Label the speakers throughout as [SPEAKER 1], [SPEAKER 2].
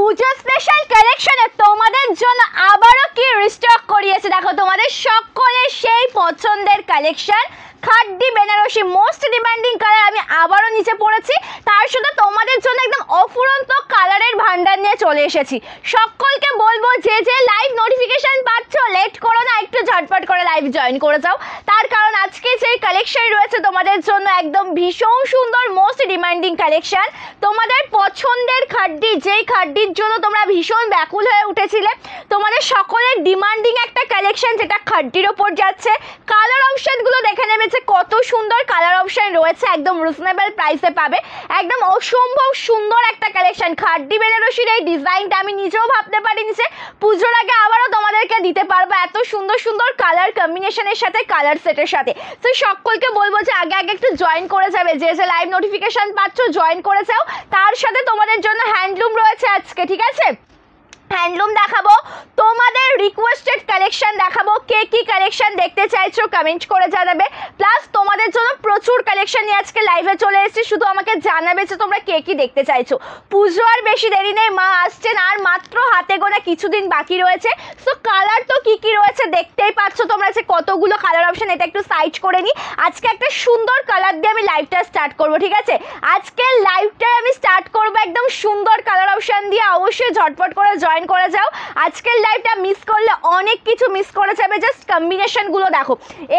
[SPEAKER 1] পূজা special কালেকশনে তোমাদের জন্য আবারও কি রিস্টক করিয়েছে দেখো, তোমাদের সকলের সেই পছন্দের collection খাড্ডি Banarasi most demanding colour আমি আবারও নিচে পড়েছি। তার সাথে তোমাদের জন্য একদম অফুরন্ত কালারের ভান্ডার নিয়ে চলে এসেছি। সকলকে বলবো যে যে লাইভ নোটিফিকেশন পাচ্ছ লেট করো না, একটু ঝটপট করে লাইভ জয়েন করে যাও। তার কারণ আজকে যেই কালেকশন রয়েছে তোমাদের জন্য একদম ভীষণ সুন্দর মোস্ট ডিমান্ডিং কালেকশন, তোমাদের পছন্দের খাড্ডি, যেই খাড্ডির জন্য তোমরা ভীষণ ব্যাকুল হয়ে উঠেছিলে, তোমাদের সকলের ডিমান্ডিং একটা কালেকশন যেটা খাড্ডির ওপর যাচ্ছে। কালার অপশনগুলো দেখে নেবে যে কত সুন্দর কালার অপশন রয়েছে, একদম রিজনেবল প্রাইসে পাবে, একদম অসম্ভব সুন্দর একটা কালেকশন। খাড্ডি বেনারসির এই ডিজাইনটা আমি নিজেও ভাবতে পারিনি যে পুজোর আগে আবারও তোমাদেরকে দিতে পারবো এত সুন্দর সুন্দর কালার কম্বিনেশনের সাথে, কালার সেটের সাথে। তো সকলকে বলবো যে আগে আগে একটু জয়েন করে যাবে, যে যে লাইভ নোটিফিকেশন পাচ্ছ জয়েন করে যাও। তার সাথে তোমাদের জন্য হ্যান্ডলুম রয়েছে আজকে, ঠিক আছে? হ্যান্ডলুম দেখাবো, তোমাদের রিকোয়েস্টেড কালেকশন দেখাবো, কে কি কালেকশন দেখতে চাইছো কমেন্ট করে জানাবে। প্লাস তোমাদের জন্য প্রচুর কালেকশন নিয়ে আজকে লাইভে চলে এসেছি, শুধু আমাকে জানাবে যে তোমরা কে কি দেখতে চাইছো। পুজো আর বেশি দেরি নেই, মা আসছেন আর মাত্র হাতে গোনা কিছুদিন বাকি রয়েছে। সো কালার তো কি কি রয়েছে দেখতেই পাচ্ছ তোমরা যে কতগুলো কালার অপশন, এটা একটু সাইড করে নিই। আজকে একটা সুন্দর কালার দিয়ে আমি লাইভটা স্টার্ট করবো, ঠিক আছে? আজকে লাইভটা আমি স্টার্ট করবো একদম সুন্দর কালার অপশন দিয়ে, অবশ্যই ঝটপট করে জয়েন করে যাও। আজকের লাইভটা মিস করলে অনেক কিছু মিস করে যাবে। জাস্ট কম্বিনেশনগুলো দেখো,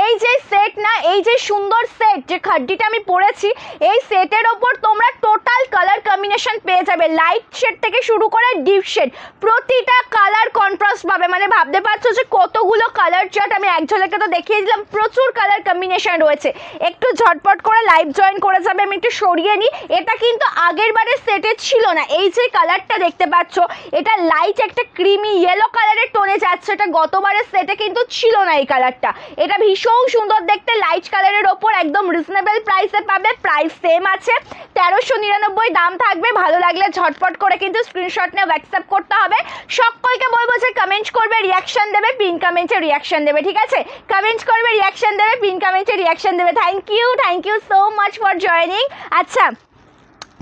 [SPEAKER 1] এই যে সেট না, এই যে সুন্দর সেট যে খাড্ডিটা আমি পরেছি, এই সেটের ওপর তোমরা টোটাল কালার কম্বিনেশন পেয়ে যাবে, লাইট শেড থেকে শুরু করে ডিপ শেড, প্রতিটা কালার কন্ট্রাস্ট পাবে। মানে ভাবতে পারছো যে কতগুলো কালার চার্ট আমি এক ঝলকে তো দেখিয়ে দিলাম, প্রচুর কালার কম্বিনেশন রয়েছে। একটু ঝটপট করে লাইভ জয়েন করে যাবে। আমি একটু সরিয়ে নিই, এটা কিন্তু আগের বারের সেটে ছিল না। এই যে কালারটা দেখতে পাচ্ছ, এটা লাইট একটা ক্রিমি ইয়েলো কালারের টোনে যাচ্ছে, এটা গতবারের সেটে কিন্তু ছিল না এই কালারটা। এটা ভীষণ সুন্দর দেখতে, লাইট কালারের ওপর একদম রিজনেবল প্রাইসে পাবে। প্রাইস সেম আছে, 1399 দাম থাকবে। ভালো লাগলে ঝটপট করে কিন্তু স্ক্রিনশট নিয়ে হোয়াটসঅ্যাপ করতে হবে। সকলকে বলবো যে কমেন্ট করবে, রিয়াকশন দেবে, পিন কমেন্টে রিয়াকশন দেবে, ঠিক আছে? কমেন্ট করবে, রিয়াকশন দেবে, পিন কমেন্টে রিয়াকশন দেবে। Thank you so much for joining. আচ্ছা,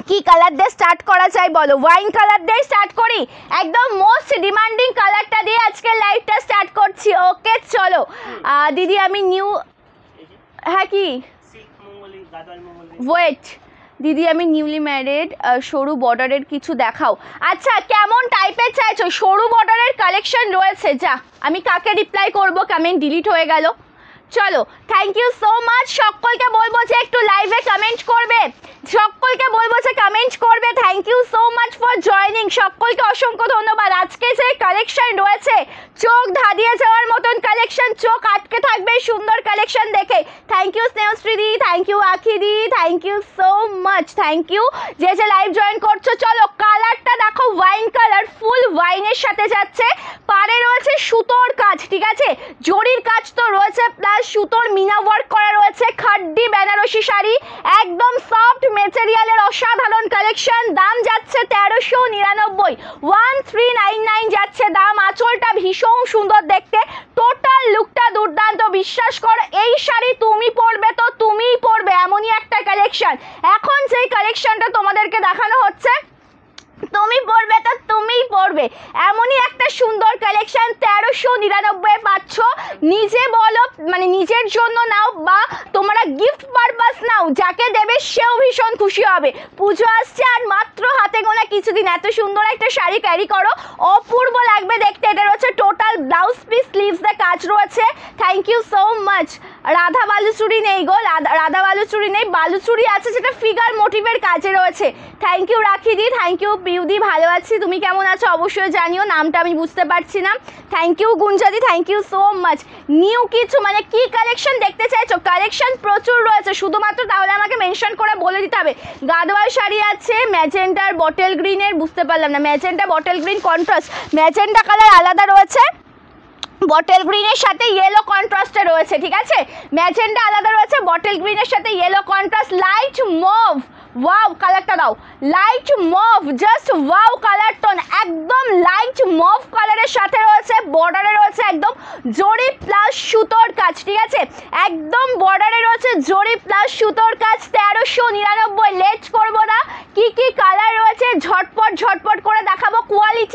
[SPEAKER 1] কি কালার দিয়ে স্টার্ট করা যায় বলো? ওয়াইন কালার দিয়ে স্টার্ট করি, একদম মোস্ট ডিমান্ডিং কালারটা দিয়ে আজকে লাইভটা স্টার্ট করছি। ওকে চলো দিদি, আমি নিউ, হ্যাঁ কি ওয়েট দিদি, আমি নিউলি ম্যারিড, সরু বর্ডারের কিছু দেখাও। আচ্ছা, কেমন টাইপের চাইছো? সরু বর্ডারের কালেকশন রয়েছে। যা, আমি কাকে রিপ্লাই করব? কমেন্ট ডিলিট হয়ে গেল। চলো, থ্যাংক ইউ সো মাচ। সকলকে বলবো যে একটু লাইভে কমেন্ট করবে, সকলকে বলবো যে কমেন্ট করবে। Thank you so much for joining, সকলকে অসংখ্য ধন্যবাদ। আজকে যে কালেকশন রয়েছে চোখ ধাঁধিয়ে যাওয়ার মতন কালেকশন, চোখ আটকে থাকবে সুন্দর কালেকশন দেখে। থ্যাংক ইউ স্নেহশ্রী দি, থ্যাংক ইউ আখি দি, thank you so much, thank you যে যে লাইভ জয়েন করছো। চলো, কালারটা দেখো, ওয়াইন কালার, ফুল ওয়াইনের সাথে যাচ্ছে। পাড়ে রয়েছে সুতোর কাজ, ঠিক আছে? জরির কাজ তো রয়েছে, প্লাস সুতোর মিনা ওয়ার্ক করা রয়েছে। খাড্ডি বেনারসি শাড়ি, একদম সফট মেটেরিয়ালের অসাধারণ কালেকশন। দাম যাচ্ছে 1399, 1399 যাচ্ছে দাম। আঁচলটা ভীষণ সুন্দর দেখতে, টোটাল লুকটা দুর্দান্ত। বিশ্বাস করো, এই শাড়ি তুমি পরবে তো তুমিই পরবে, এমনই একটা কালেকশন। এখন যেই কালেকশনটা তোমাদেরকে দেখানো হচ্ছে, তুমি পরবে তো তুমিই পরবে, এমনই একটা সুন্দর কালেকশন। 1399 পাচ্ছ। নিজে বলো, মানে নিজের জন্য নাও বা তোমরা গিফট পারপাস নাও, যাকে দেবে সেও ভীষণ খুশি হবে। পুজো আসছে আর মাত্র হাতে গোনা কিছুদিন, এত সুন্দর একটা শাড়ি ক্যারি করো, অপূর্ব লাগবে দেখতে। এটা রয়েছে টোটাল ব্লাউজ পিস, স্লিভসে কাজ রয়েছে। Thank you so much. Radha Baluchari নেই গো, রাধা বালুচুরি নেই, বালুচুরি আছে যেটা ফিগার মোটিভের কাজে রয়েছে। থ্যাংক ইউ রাখি দি, থ্যাংক ইউ পিউদি, ভালো আছি, তুমি কেমন আছো অবশ্যই জানিও, নামটা আমি বুঝতে পারছি না। থ্যাংক ইউ গুঞ্জাদি, thank you so much. New কিছু মানে কি কালেকশন দেখতে চাইছো? কালেকশন প্রচুর রয়েছে, শুধুমাত্র তাহলে আমাকে মেনশন করে বলে দিতে হবে। গাদোয়াল শাড়ি আছে, ম্যাজেন্টার বটল গ্রিনের, বুঝতে পারলাম না, magenta bottle green contrast, magenta colour আলাদা রয়েছে, বটল গ্রিনের সাথে ইয়েলো কন্ট্রাস্টে রয়েছে, ঠিক আছে? ম্যাজেন্টা আলাদা রয়েছে, বটল গ্রিনের সাথে yellow contrast. Light move, wow কালারটা দাও, light move, just wow colour tone, একদম লাইট মুভ কালারের সাথে রয়েছে। বর্ডারে রয়েছে একদম জরি প্লাস সুতোর কাজ, ঠিক আছে? একদম বর্ডারে রয়েছে জরি প্লাস সুতোর কাজ। 1399, লেট করবো না। কি কি কালার রয়েছে ঝটপট ঝটপট করে দেখাবো। কোয়ালিটি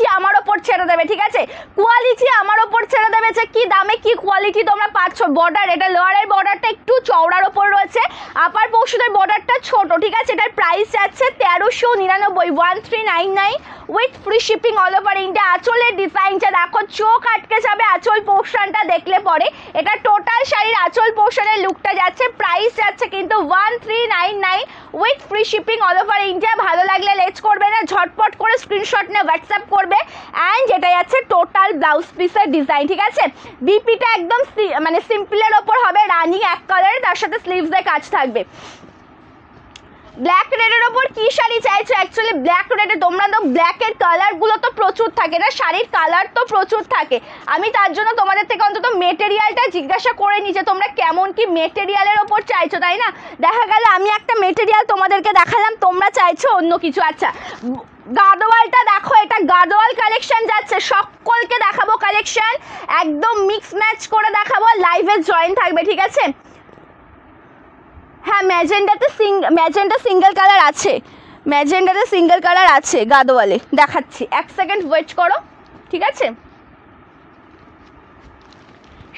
[SPEAKER 1] দেবে, ঠিক আছে। কোয়ালিটি আমার ওপর ছেড়ে দেবে যে কি দামে কি কোয়ালিটি তোমরা পাচ্ছ। বর্ডার, এটা লোয়ারের বর্ডারটা একটু চওড়ার ওপর রয়েছে, আপার পোর্শনের বর্ডারটা ছোট, ঠিক আছে। এটার প্রাইস যাচ্ছে 1399, 1399 with free shipping all over India. আঁচলের ডিজাইনটা দেখো, চোখ আটকে যাবে আঁচল পোর্শনটা দেখলে পরে। এটা টোটাল শাড়ির আঁচল পোর্শনের লুকটা যাচ্ছে, প্রাইস যাচ্ছে কিন্তু 1399 with free shipping all over India. ভালো লাগলে লেট করবে না, ঝটপট করে স্ক্রিনশট নিয়ে হোয়াটসঅ্যাপ করবে। অ্যান্ড এটা যাচ্ছে টোটাল ব্লাউজ পিসের ডিজাইন, ঠিক আছে। বিপিটা একদম মানে সিম্পলের ওপর হবে, রানিং এক কালারে, তার সাথে স্লিভসে কাজ থাকবে। ব্ল্যাক রেডের ওপর কি শাড়ি চাইছো? অ্যাকচুয়ালি ব্ল্যাক রেডে তোমরা তো ব্ল্যাকের কালারগুলো তো প্রচুর থাকে না, শাড়ির কালার তো প্রচুর থাকে। আমি তার জন্য তোমাদের থেকে অন্তত মেটেরিয়ালটা জিজ্ঞাসা করে নিই যে তোমরা কেমন কি মেটেরিয়ালের ওপর চাইছো, তাই না। দেখা গেল আমি একটা মেটেরিয়াল তোমাদেরকে দেখালাম, তোমরা চাইছো অন্য কিছু। আচ্ছা, গাদোয়ালটা দেখো, এটা গাদোয়াল কালেকশন যাচ্ছে, সকলকে দেখাবো কালেকশন, একদম মিক্স ম্যাচ করে দেখাবো, লাইভে জয়েন থাকবে, ঠিক আছে। হ্যাঁ, ম্যাজেন্ডা সিঙ্গেল কালার আছে, ম্যাজেন্ডাতে সিঙ্গেল কালার আছে গাদোয়ালে, দেখাচ্ছি, এক সেকেন্ড ওয়েট করো, ঠিক আছে।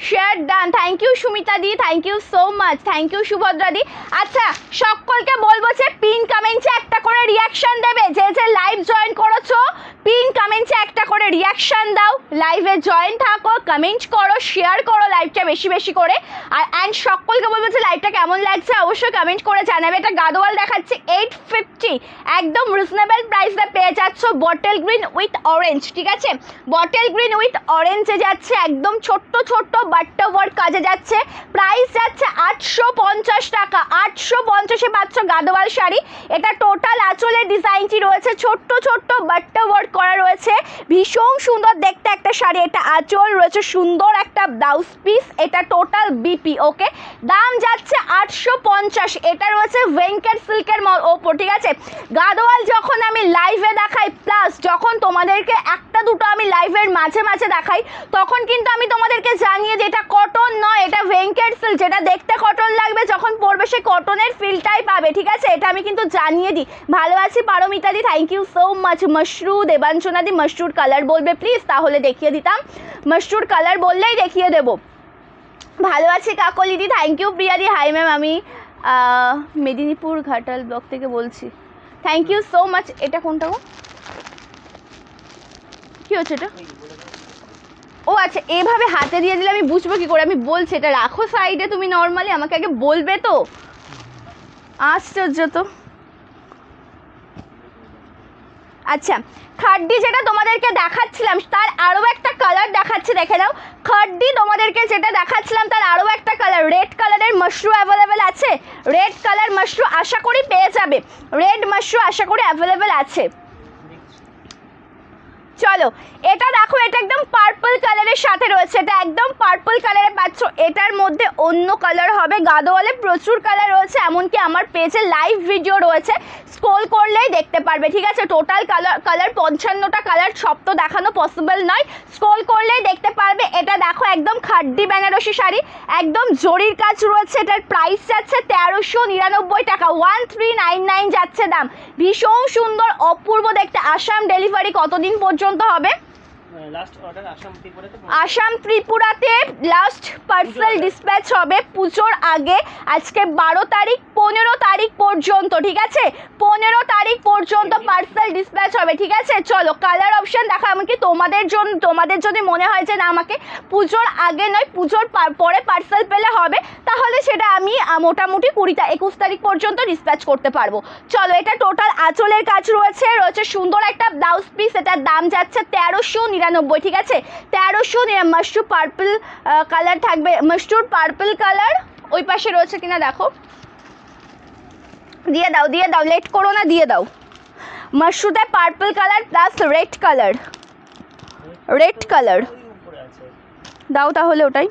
[SPEAKER 1] Share done, thank you Sumita দি, thank you so much, thank you Subhadra দি। আচ্ছা, সকলকে বলবো যে পিন কমেন্টে একটা করে রিয়াকশন দেবে, যে যে লাইভ জয়েন করেছো পিন কমেন্টে একটা করে রিয়াকশন দাও, লাইভে জয়েন থাকো, কমেন্ট করো, শেয়ার করো লাইভটা বেশি বেশি করে। আর অ্যান্ড সকলকে বলবো যে লাইভটা কেমন লাগছে অবশ্যই কমেন্ট করে জানাবে। এটা গাদোয়াল দেখাচ্ছে 850, একদম রিজনেবল প্রাইসে পেয়ে যাচ্ছ, বটল গ্রিন উইথ অরেঞ্জ, ঠিক আছে। বটল গ্রিন উইথ অরেঞ্জে যাচ্ছে, একদম ছোট্ট ছোট্ট বাট্টা ওয়ার্ক কাজে যাচ্ছে, প্রাইস যাচ্ছে 850 টাকা। 850-এ পাচ্ছ গাদোয়াল শাড়ি। এটা টোটাল আঁচলের ডিজাইনটি রয়েছে, ছোট্ট ছোট্ট বাট্টা ওয়ার্ক করা রয়েছে, ভীষণ সুন্দর দেখতে একটা শাড়ি। এটা আঁচল রয়েছে, সুন্দর একটা ব্লাউজ পিস, এটা টোটাল বিপি, ওকে। দাম যাচ্ছে 850, এটা রয়েছে ভেঙ্কট সিল্কের ওপর, ঠিক আছে। গাদোয়াল যখন আমি লাইভে দেখাই, প্লাস যখন তোমাদেরকে একটা দুটো আমি লাইভের মাঝে মাঝে দেখাই, তখন কিন্তু আমি তোমাদেরকে জানিয়ে যে এটা কটন নয়, এটা ভেঙ্কট সিল্ক, যেটা দেখতে কটন লাগবে যখন পরবে সে কটনের ফিলটাই পাবে, ঠিক আছে। এটা আমি কিন্তু জানিয়ে দিই। ভালো আছি পারমিতা দি, থ্যাংক ইউ সো মাচ। মশরু দেবাঞ্চনা দি, মশরুর কালার বলবে প্লিজ, তাহলে দেখিয়ে দিতাম। মশরুর কালার বললেই দেখিয়ে দেবো। ভালো আছি কাকলি দি, থ্যাংক ইউ। প্রিয়া দি, হাই ম্যাম, আমি মেদিনীপুর ঘাটাল ব্লক থেকে বলছি, থ্যাংক ইউ সো মাচ। এটা কোনটা গো, কি হচ্ছে এটা? ও আচ্ছা, এভাবে হাতে দিয়ে দিলে আমি বুঝবো কি করে? আমি বলছি এটা রাখো সাইডে, তুমি নর্মালি আমাকে আগে বলবে তো। আশ্চর্য তো। আচ্ছা, খাড্ডি যেটা তোমাদেরকে দেখাচ্ছিলাম তার আরও একটা কালার দেখাচ্ছি, দেখে নাও। খাড্ডি তোমাদেরকে যেটা দেখাচ্ছিলাম তার আরও একটা কালার, রেড কালারের মাশরু অ্যাভেলেবেল আছে, রেড কালার মাশরু আশা করি পেয়ে যাবে, রেড মাশরু আশা করি অ্যাভেলেবেল আছে। চলো, এটা দেখো, এটা একদম পার্পল কালারের সাথে রয়েছে, এটা একদম পার্পল কালারে পাচ্ছ। এটার মধ্যে অন্য কালার হবে, গাদোয়ালে প্রচুর কালার রয়েছে, এমনকি আমার পেজে লাইভ ভিডিও রয়েছে, স্ক্রল করলেই দেখতে পারবে, ঠিক আছে। টোটাল কালার 55টা কালার, সব তো দেখানো পসিবল নয়, স্ক্রল করলেই দেখতে পারবে। এটা দেখো, একদম খাড্ডি বেনারসি শাড়ি, একদম জরির কাজ রয়েছে, এটার প্রাইস যাচ্ছে 1399 টাকা, 1399 যাচ্ছে দাম। ভীষণ সুন্দর, অপূর্ব দেখতে। আসাম ডেলিভারি কতদিন পর্যন্ত হবে? আসাম ত্রিপুরাতে লাস্ট পার্সেল ডিসপ্যাচ হবে পুজোর আগে, আজকে 12 তারিখ, 15 তারিখ পর্যন্ত, ঠিক আছে। 15 তারিখ পর্যন্ত পার্সেল ডিসপ্যাচ হবে, ঠিক আছে। চলো, কালার অপশন দেখা, এমনকি তোমাদের জন্য, তোমাদের যদি মনে হয় যে না আমাকে পুজোর আগে নয় পুজোর পরে পার্সেল পেলে হবে, তাহলে সেটা আমি মোটামুটি 21 তারিখ পর্যন্ত ডিসপ্যাচ করতে পারবো। চলো, এটা টোটাল আঁচলের কাজ রয়েছে, সুন্দর একটা ব্লাউজ পিস, এটার দাম যাচ্ছে 1399, ঠিক আছে। 1300। মাশরু পার্পল কালার থাকবে, মাশরুর পার্পল কালার ওই পাশে রয়েছে কিনা দেখো, দিয়ে দাও দিয়ে দাও, লেট করো না, দিয়ে দাও। মাশরুতে purple colour plus red colour, red colour দাও তাহলে ওটাই।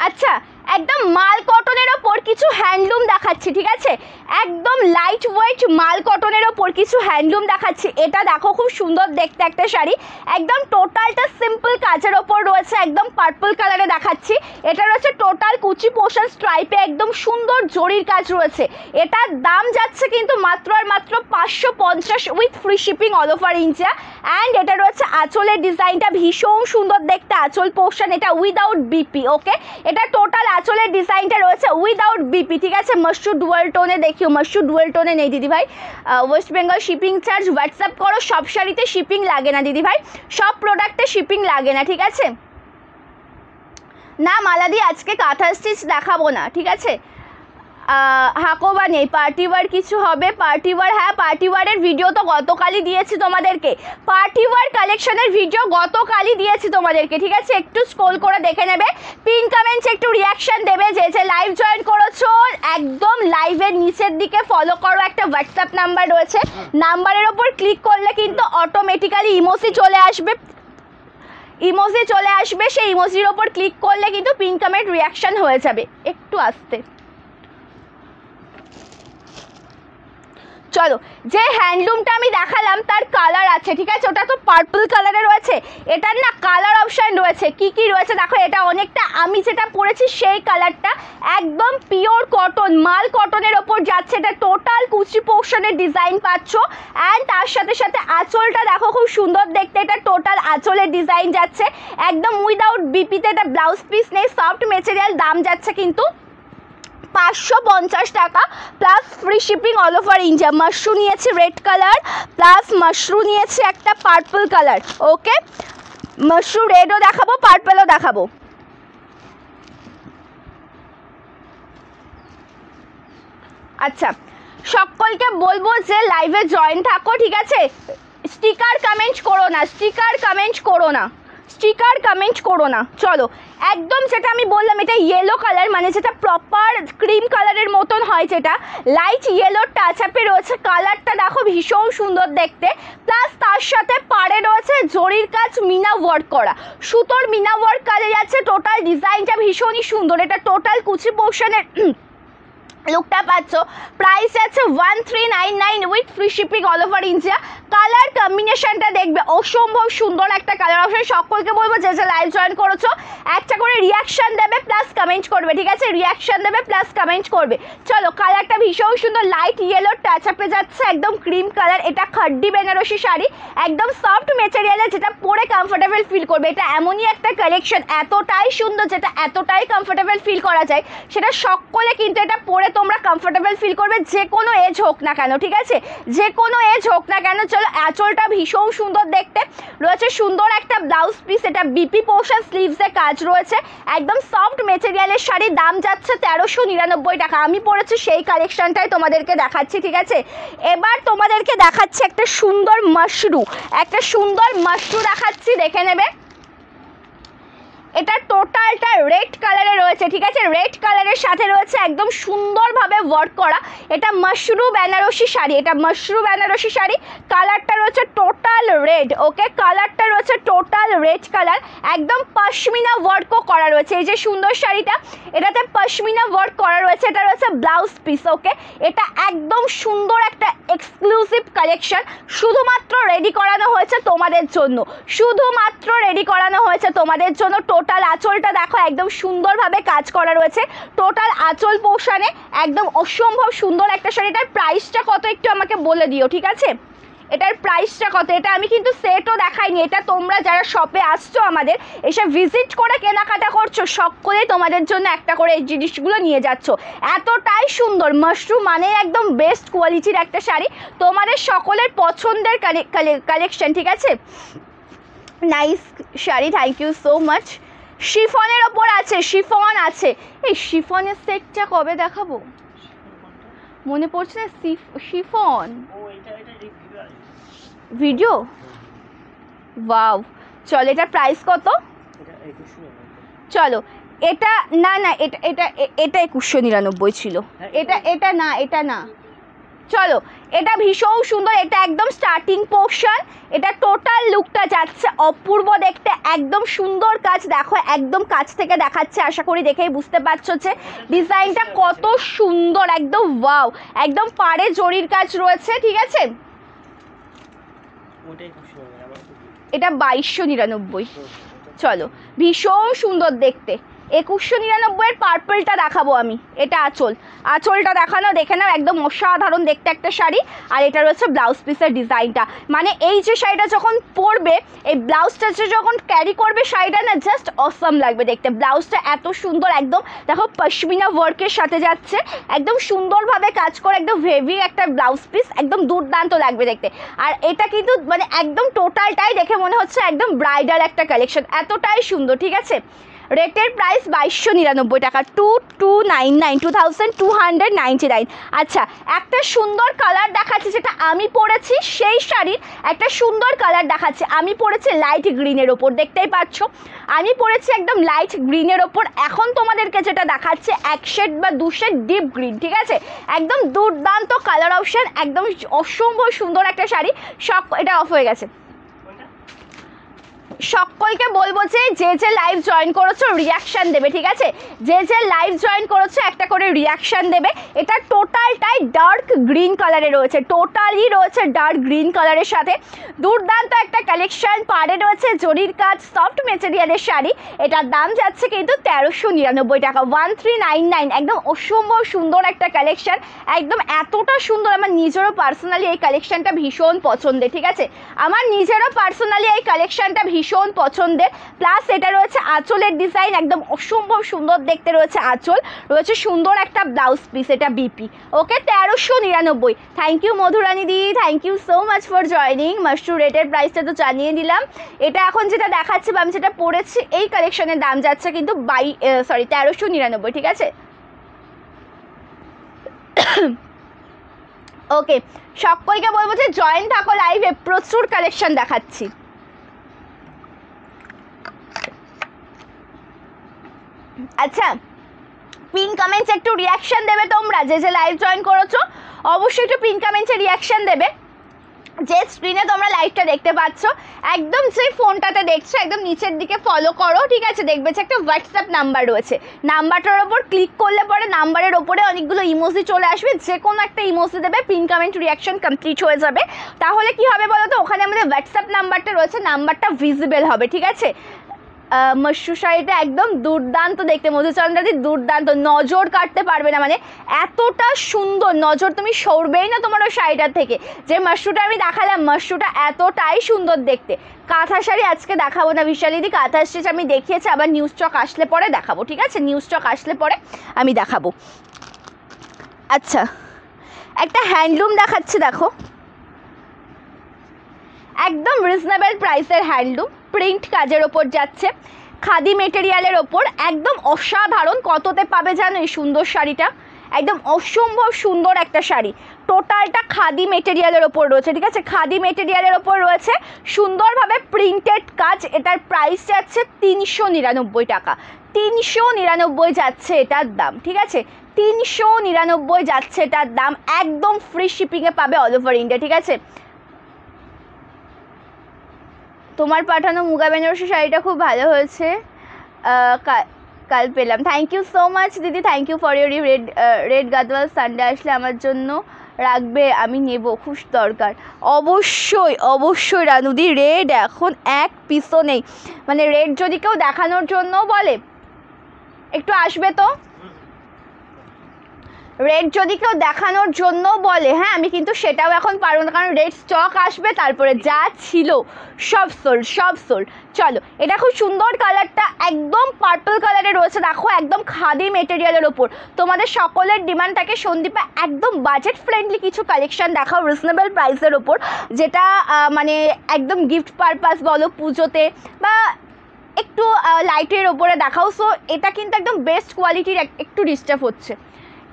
[SPEAKER 1] আচ্ছা, একদম মাল কটনের ওপর কিছু হ্যান্ডলুম দেখাচ্ছি, ঠিক আছে? একদম লাইট ওয়েট মাল কটনের ওপর কিছু হ্যান্ডলুম দেখাচ্ছি। এটা দেখো খুব সুন্দর দেখতে একটা শাড়ি, একদম টোটালটা সিম্পল কাজের ওপর রয়েছে, একদম পার্পল কালারে দেখাচ্ছি। এটা রয়েছে টোটাল কুচি পোর্শন স্ট্রাইপে, একদম সুন্দর জরির কাজ রয়েছে। এটার দাম যাচ্ছে কিন্তু মাত্র আর মাত্র 550 with free shipping all over India. And এটা রয়েছে আঁচলের ডিজাইনটা ভীষণ সুন্দর দেখতে, আঁচল পোর্শন এটা উইদাউট বিপি। ওকে, এটা টোটাল আঁচলের ডিজাইনটা রয়েছে উইদাউট বিপি, ঠিক আছে? মাশরু ডুয়াল টোনে দেখিও, মাশরু ডুয়াল টোনে নেই দিদি ভাই। West Bengal shipping charge WhatsApp করো। সব শাড়িতে শিপিং লাগে না দিদি ভাই, সব প্রোডাক্টে শিপিং লাগে না, ঠিক আছে? না মালাদি আজকে কাঁথা স্টিচ দেখাবো না, ঠিক আছে? হাকোবা নেই, পার্টিওয়ার কিছু হবে? পার্টিওয়ার, হ্যাঁ পার্টিওয়ারের ভিডিও তো গতকালই দিয়েছি তোমাদেরকে, পার্টিওয়ার কালেকশনের ভিডিও গতকালই দিয়েছি তোমাদেরকে, ঠিক আছে? একটু স্ক্রল করে দেখে নেবে, পিন কমেন্টস একটু রিয়াকশন দেবে। যে যে লাইভ জয়েন করেছো একদম লাইভের নিচের দিকে ফলো করো, একটা হোয়াটসঅ্যাপ নাম্বার রয়েছে, নাম্বারের ওপর ক্লিক করলে কিন্তু অটোমেটিক্যালি ইমোজি চলে আসবে, ইমোজি চলে আসবে, সেই ইমোজির ওপর ক্লিক করলে কিন্তু পিন কমেন্ট রিয়াকশন হয়ে যাবে। একটু আসতে চলো, যে হ্যান্ডলুমটা আমি দেখালাম তার কালার আছে, ঠিক আছে? ওটা তো পার্পল কালারে রয়েছে, এটার না কালার অপশান রয়েছে। কি কি রয়েছে দেখো, এটা অনেকটা আমি যেটা পরেছি সেই কালারটা, একদম পিওর কটন মাল কটনের ওপর যাচ্ছে। এটা টোটাল কুচি পোর্শনের ডিজাইন পাচ্ছ। অ্যান্ড তার সাথে সাথে আঁচলটা দেখো খুব সুন্দর দেখতে, এটা টোটাল আঁচলের ডিজাইন যাচ্ছে একদম উইদাউট বিপিতে। এটা ব্লাউজ পিস নেই, সফট মেটেরিয়াল, দাম যাচ্ছে কিন্তু 550 টাকা plus free shipping all over India. Mashru নিয়েছি রেড কালার, প্লাস মাশরু নিয়েছি একটা পার্পল কালার। ওকে, মাশরু রেডও দেখাবো, পার্পলও দেখাবো। আচ্ছা, সকলকে বলবো যে লাইভে জয়েন থাকো, ঠিক আছে? স্টিকার কমেন্ট করো না, স্টিকার কমেন্ট করো না, স্টিকার কমেন্ট করো না। চলো, একদম যেটা আমি বললাম এটা ইয়েলো কালার, মানে যেটা প্রপার ক্রিম কালারের মতন হয়, যেটা লাইট ইয়েলো টাচ আপে রয়েছে। কালারটা দেখো ভীষণ সুন্দর দেখতে, প্লাস তার সাথে পাড়ে রয়েছে জরির কাজ, মিনা ওয়ার্ক করা, সুতোর মিনা ওয়ার্ক কাজে যাচ্ছে। টোটাল ডিজাইনটা ভীষণই সুন্দর। এটা টোটাল কুচি পোর্শনের লুকটা পাচ্ছ। প্রাইস আছে 1399 with free shipping all over India. Colour কম্বিনেশনটা দেখবে অসম্ভব সুন্দর একটা কালার অপশন। সকলকে বলবো যে যে লাইভ জয়েন করেছো একটা করে রিয়াকশন দেবে প্লাস কমেন্ট করবে, ঠিক আছে? রিয়াকশন দেবে প্লাস কমেন্ট করবে। চলো, কালারটা ভীষণ সুন্দর লাইট ইয়েলো টাচ আপে যাচ্ছে, একদম ক্রিম কালার। এটা খাড্ডি বেনারসি শাড়ি, একদম সফট মেটেরিয়ালে, যেটা পরে কমফোর্টেবল ফিল করবে। এটা এমনই একটা কালেকশন, এতটাই সুন্দর, যেটা এতটাই কমফোর্টেবল ফিল করা যায়, সেটা সকলে কিন্তু এটা পরে তোমরা কমফোর্টেবল ফিল করবে, যে কোনো এজ হোক না কেন, ঠিক আছে? যে কোনো এজ হোক না কেন। চলো, আঁচলটা ভীষণ সুন্দর দেখতে রয়েছে, সুন্দর একটা ব্লাউজ পিস, এটা বিপি পোর্শন, স্লিভসে কাজ রয়েছে, একদম সফট মেটেরিয়ালের শাড়ি। দাম যাচ্ছে 1399 টাকা। আমি পরেছি সেই কালেকশনটাই তোমাদেরকে দেখাচ্ছি, ঠিক আছে? এবার তোমাদেরকে দেখাচ্ছি একটা সুন্দর মাশরু, একটা সুন্দর মাশরু দেখাচ্ছি, দেখে নেবে। এটা টোটালটা রেড কালারে রয়েছে, ঠিক আছে? রেড কালারের সাথে রয়েছে একদম সুন্দরভাবে ওয়ার্ক করা। এটা মাশরু বেনারসি শাড়ি, এটা মাশরু বেনারসি শাড়ি। কালারটা রয়েছে টোটাল রেড। ওকে, কালারটা রয়েছে টোটাল রেড কালার, একদম পশমিনা ওয়ার্কও করা রয়েছে। এই যে সুন্দর শাড়িটা, এটাতে পশমিনা ওয়ার্ক করা রয়েছে। এটা রয়েছে ব্লাউজ পিস। ওকে, এটা একদম সুন্দর একটা এক্সক্লুসিভ কালেকশন, শুধুমাত্র রেডি করানো হয়েছে তোমাদের জন্য, শুধুমাত্র রেডি করানো হয়েছে তোমাদের জন্য। টোটাল আঁচলটা দেখো একদম সুন্দরভাবে কাজ করা রয়েছে, টোটাল আঁচল পোর্শনে একদম অসম্ভব সুন্দর একটা শাড়ি। এটার প্রাইসটা কত একটু আমাকে বলে দিও, ঠিক আছে? এটার প্রাইসটা কত? এটা আমি কিন্তু সেটও দেখাইনি, এটা তোমরা যারা শপে আসছো আমাদের এসে ভিজিট করে কেনাকাটা করছো, সকলেই তোমাদের জন্য একটা করে এই জিনিসগুলো নিয়ে যাচ্ছ। এতটাই সুন্দর মাশরু মানে একদম বেস্ট কোয়ালিটির একটা শাড়ি, তোমাদের সকলের পছন্দের কালেকশন, ঠিক আছে? Nice sari, thank you so much. শিফনের ওপর আছে, শিফন আছে। এই শিফনের সেটটা কবে দেখাবো মনে পড়ছে না। Chiffon video, wow. চলো, এটার প্রাইস কত? চলো, এটা না না, এটা এটা এটা 2199 ছিল। এটা এটা না, এটা না, চলো, এটা ভীষণ সুন্দর, এটা একদম স্টার্টিং পোর্শন, এটা টোটাল লুকটা যাচ্ছে অপূর্ব দেখতে, একদম সুন্দর কাজ। দেখো একদম কাছ থেকে দেখাচ্ছে, আশা করি দেখেই বুঝতে পারছো যে ডিজাইনটা কত সুন্দর, একদম ওয়াও, একদম পাড়ে জরির কাজ রয়েছে, ঠিক আছে। এটা 2299। চলো, ভীষণ সুন্দর দেখতে, 2199 এর পার্পলটা দেখাবো আমি। এটা আঁচলটা দেখানো, দেখে নাও, একদম অসাধারণ দেখতে একটা শাড়ি। আর এটা রয়েছে ব্লাউজ পিসের ডিজাইনটা, মানে এই যে শাড়িটা যখন পরবে, এই ব্লাউজটা যখন ক্যারি করবে শাড়িটা না, জাস্ট অসম লাগবে দেখতে। ব্লাউজটা এত সুন্দর, একদম দেখো পশমিনা ওয়ার্কের সাথে যাচ্ছে, একদম সুন্দরভাবে কাজ করে, একদম হেভি একটা ব্লাউজ পিস, একদম দুর্দান্ত লাগবে দেখতে। আর এটা কিন্তু মানে একদম টোটালটাই দেখে মনে হচ্ছে একদম ব্রাইডাল একটা কালেকশন, এতটাই সুন্দর, ঠিক আছে। রেটের প্রাইস 2299 টাকা, 2299। আচ্ছা, একটা সুন্দর কালার দেখাচ্ছি, যেটা আমি পরেছি সেই শাড়ির একটা সুন্দর কালার দেখাচ্ছি। আমি পরেছি লাইট গ্রিনের ওপর, দেখতেই পাচ্ছ আমি পরেছি একদম লাইট গ্রিনের ওপর। এখন তোমাদেরকে যেটা দেখাচ্ছে এক শেড বা 2 শেড ডিপ গ্রিন, ঠিক আছে, একদম দুর্দান্ত কালার অপশন, একদম অসম্ভব সুন্দর একটা শাড়ি। সব এটা অফ হয়ে গেছে। সকলকে বলবো যে যে লাইভ জয়েন করেছো রিয়াকশান দেবে, ঠিক আছে, যে লাইভ জয়েন করেছো একটা করে রিয়াকশান দেবে। এটা টোটালটাই ডার্ক গ্রিন কালারে রয়েছে, টোটালি রয়েছে ডার্ক গ্রিন কালারের সাথে, দুর্দান্ত একটা কালেকশন। পাড়ে রয়েছে জরির কাজ, সফট মেটেরিয়ালের শাড়ি। এটার দাম যাচ্ছে কিন্তু 1399 টাকা, 1399। একদম অসম্ভব সুন্দর একটা কালেকশন, একদম এতটা সুন্দর। আমার নিজেরও পার্সোনালি এই কালেকশনটা ভীষণ পছন্দের, ঠিক আছে, আমার নিজেরও পার্সোনালি এই কালেকশনটা ভীষণ পছন্দের। প্লাস এটা রয়েছে আঁচলের ডিজাইন, একদম অসম্ভব সুন্দর দেখতে রয়েছে আঁচল, রয়েছে সুন্দর একটা ব্লাউজ পিস, এটা BP. Okay, 1399। Thank you Madhurani দি, thank you so much for joining. মাস্টু রেটের প্রাইসটা তো জানিয়ে দিলাম। এটা এখন যেটা দেখাচ্ছি বা আমি যেটা পরেছি এই কালেকশনের দাম যাচ্ছে কিন্তু 1399, ঠিক আছে। ওকে, সকলকে বলবো যে জয়েন থাকো লাইভে, প্রচুর কালেকশন দেখাচ্ছি। আচ্ছা, পিন কমেন্টস একটু রিয়াকশন দেবে তোমরা, যে লাইভ জয়েন করেছো অবশ্যই একটু পিন কমেন্টসে রিয়াকশন দেবে। যে স্ক্রিনে তোমরা লাইভটা দেখতে পাচ্ছ, একদম যে ফোনটাতে দেখছো একদম নিচের দিকে ফলো করো, ঠিক আছে, দেখবে যে একটা হোয়াটসঅ্যাপ নাম্বার রয়েছে, নাম্বারটার ওপর ক্লিক করলে পরে নাম্বারের ওপরে অনেকগুলো ইমোজি চলে আসবে, যে কোনো একটা ইমোজি দেবে, পিন কমেন্ট রিয়াকশন কমপ্লিট হয়ে যাবে। তাহলে কি হবে বলো তো, ওখানে আমাদের হোয়াটসঅ্যাপ নাম্বারটা রয়েছে, নাম্বারটা ভিজিবল হবে, ঠিক আছে। মশরু শাড়িটা একদম দুর্দান্ত দেখতে, মধুচন্দ্রাদি দুর্দান্ত, নজর কাটতে পারবে না, মানে এতটা সুন্দর, নজর তুমি সরবেই না তোমার ওই শাড়িটার থেকে। যে মশরুটা আমি দেখালাম, মশরুটা এতটাই সুন্দর দেখতে। কাঁথা শাড়ি আজকে দেখাবো না বিশালিদি, কাঁথা স্টিচ আমি দেখিয়েছি, আবার নিউজ স্টক আসলে পরে দেখাবো, ঠিক আছে, নিউজ স্টক আসলে পরে আমি দেখাবো। আচ্ছা, একটা হ্যান্ডলুম দেখাচ্ছি, দেখো একদম রিজনেবল প্রাইসের হ্যান্ডলুম, প্রিন্ট কাজের ওপর যাচ্ছে, খাদি মেটেরিয়ালের ওপর, একদম অসাধারণ। কততে পাবে জানো এই সুন্দর শাড়িটা, একদম অসম্ভব সুন্দর একটা শাড়ি, টোটালটা খাদি মেটেরিয়ালের ওপর রয়েছে, ঠিক আছে, খাদি মেটেরিয়ালের ওপর রয়েছে, সুন্দরভাবে প্রিন্টেড কাজ। এটার প্রাইস যাচ্ছে 399 টাকা, 399 যাচ্ছে এটার দাম, ঠিক আছে, 399 যাচ্ছে এটার দাম, একদম ফ্রি শিপিংয়ে পাবে অল ওভার ইন্ডিয়া, ঠিক আছে। তোমার পাঠানো মুগা বেনারসি শাড়িটা খুব ভালো হয়েছে, কাল পেলাম। থ্যাংক ইউ সো মাচ দিদি, thank you for your red Gadwal. Sunday আসলে আমার জন্য রাখবে, আমি নেব, খুব দরকার। অবশ্যই অবশ্যই রানুদি, রেড এখন এক পিসও নেই, মানে রেড যদি কেউ দেখানোর জন্য বলে একটু আসবে তো, রেড যদি কেউ দেখানোর জন্য বলে, হ্যাঁ আমি কিন্তু সেটাও এখন পারবো না, কারণ রেড স্টক আসবে, তারপরে যা ছিল সব সোল্ড। চলো, এটা খুব সুন্দর কালারটা, একদম পার্পল কালারে রয়েছে, দেখো একদম খাদি মেটেরিয়ালের ওপর। তোমাদের সকলের ডিমান্ড থাকে সন্দীপা একদম বাজেট ফ্রেন্ডলি কিছু কালেকশন দেখাও রিজনেবল প্রাইসের ওপর, যেটা মানে একদম গিফট পারপাস বলো, পুজোতে বা একটু লাইটের ওপরে দেখাও। সো এটা কিন্তু একদম বেস্ট কোয়ালিটির, একটু ডিস্টার্ব হচ্ছে,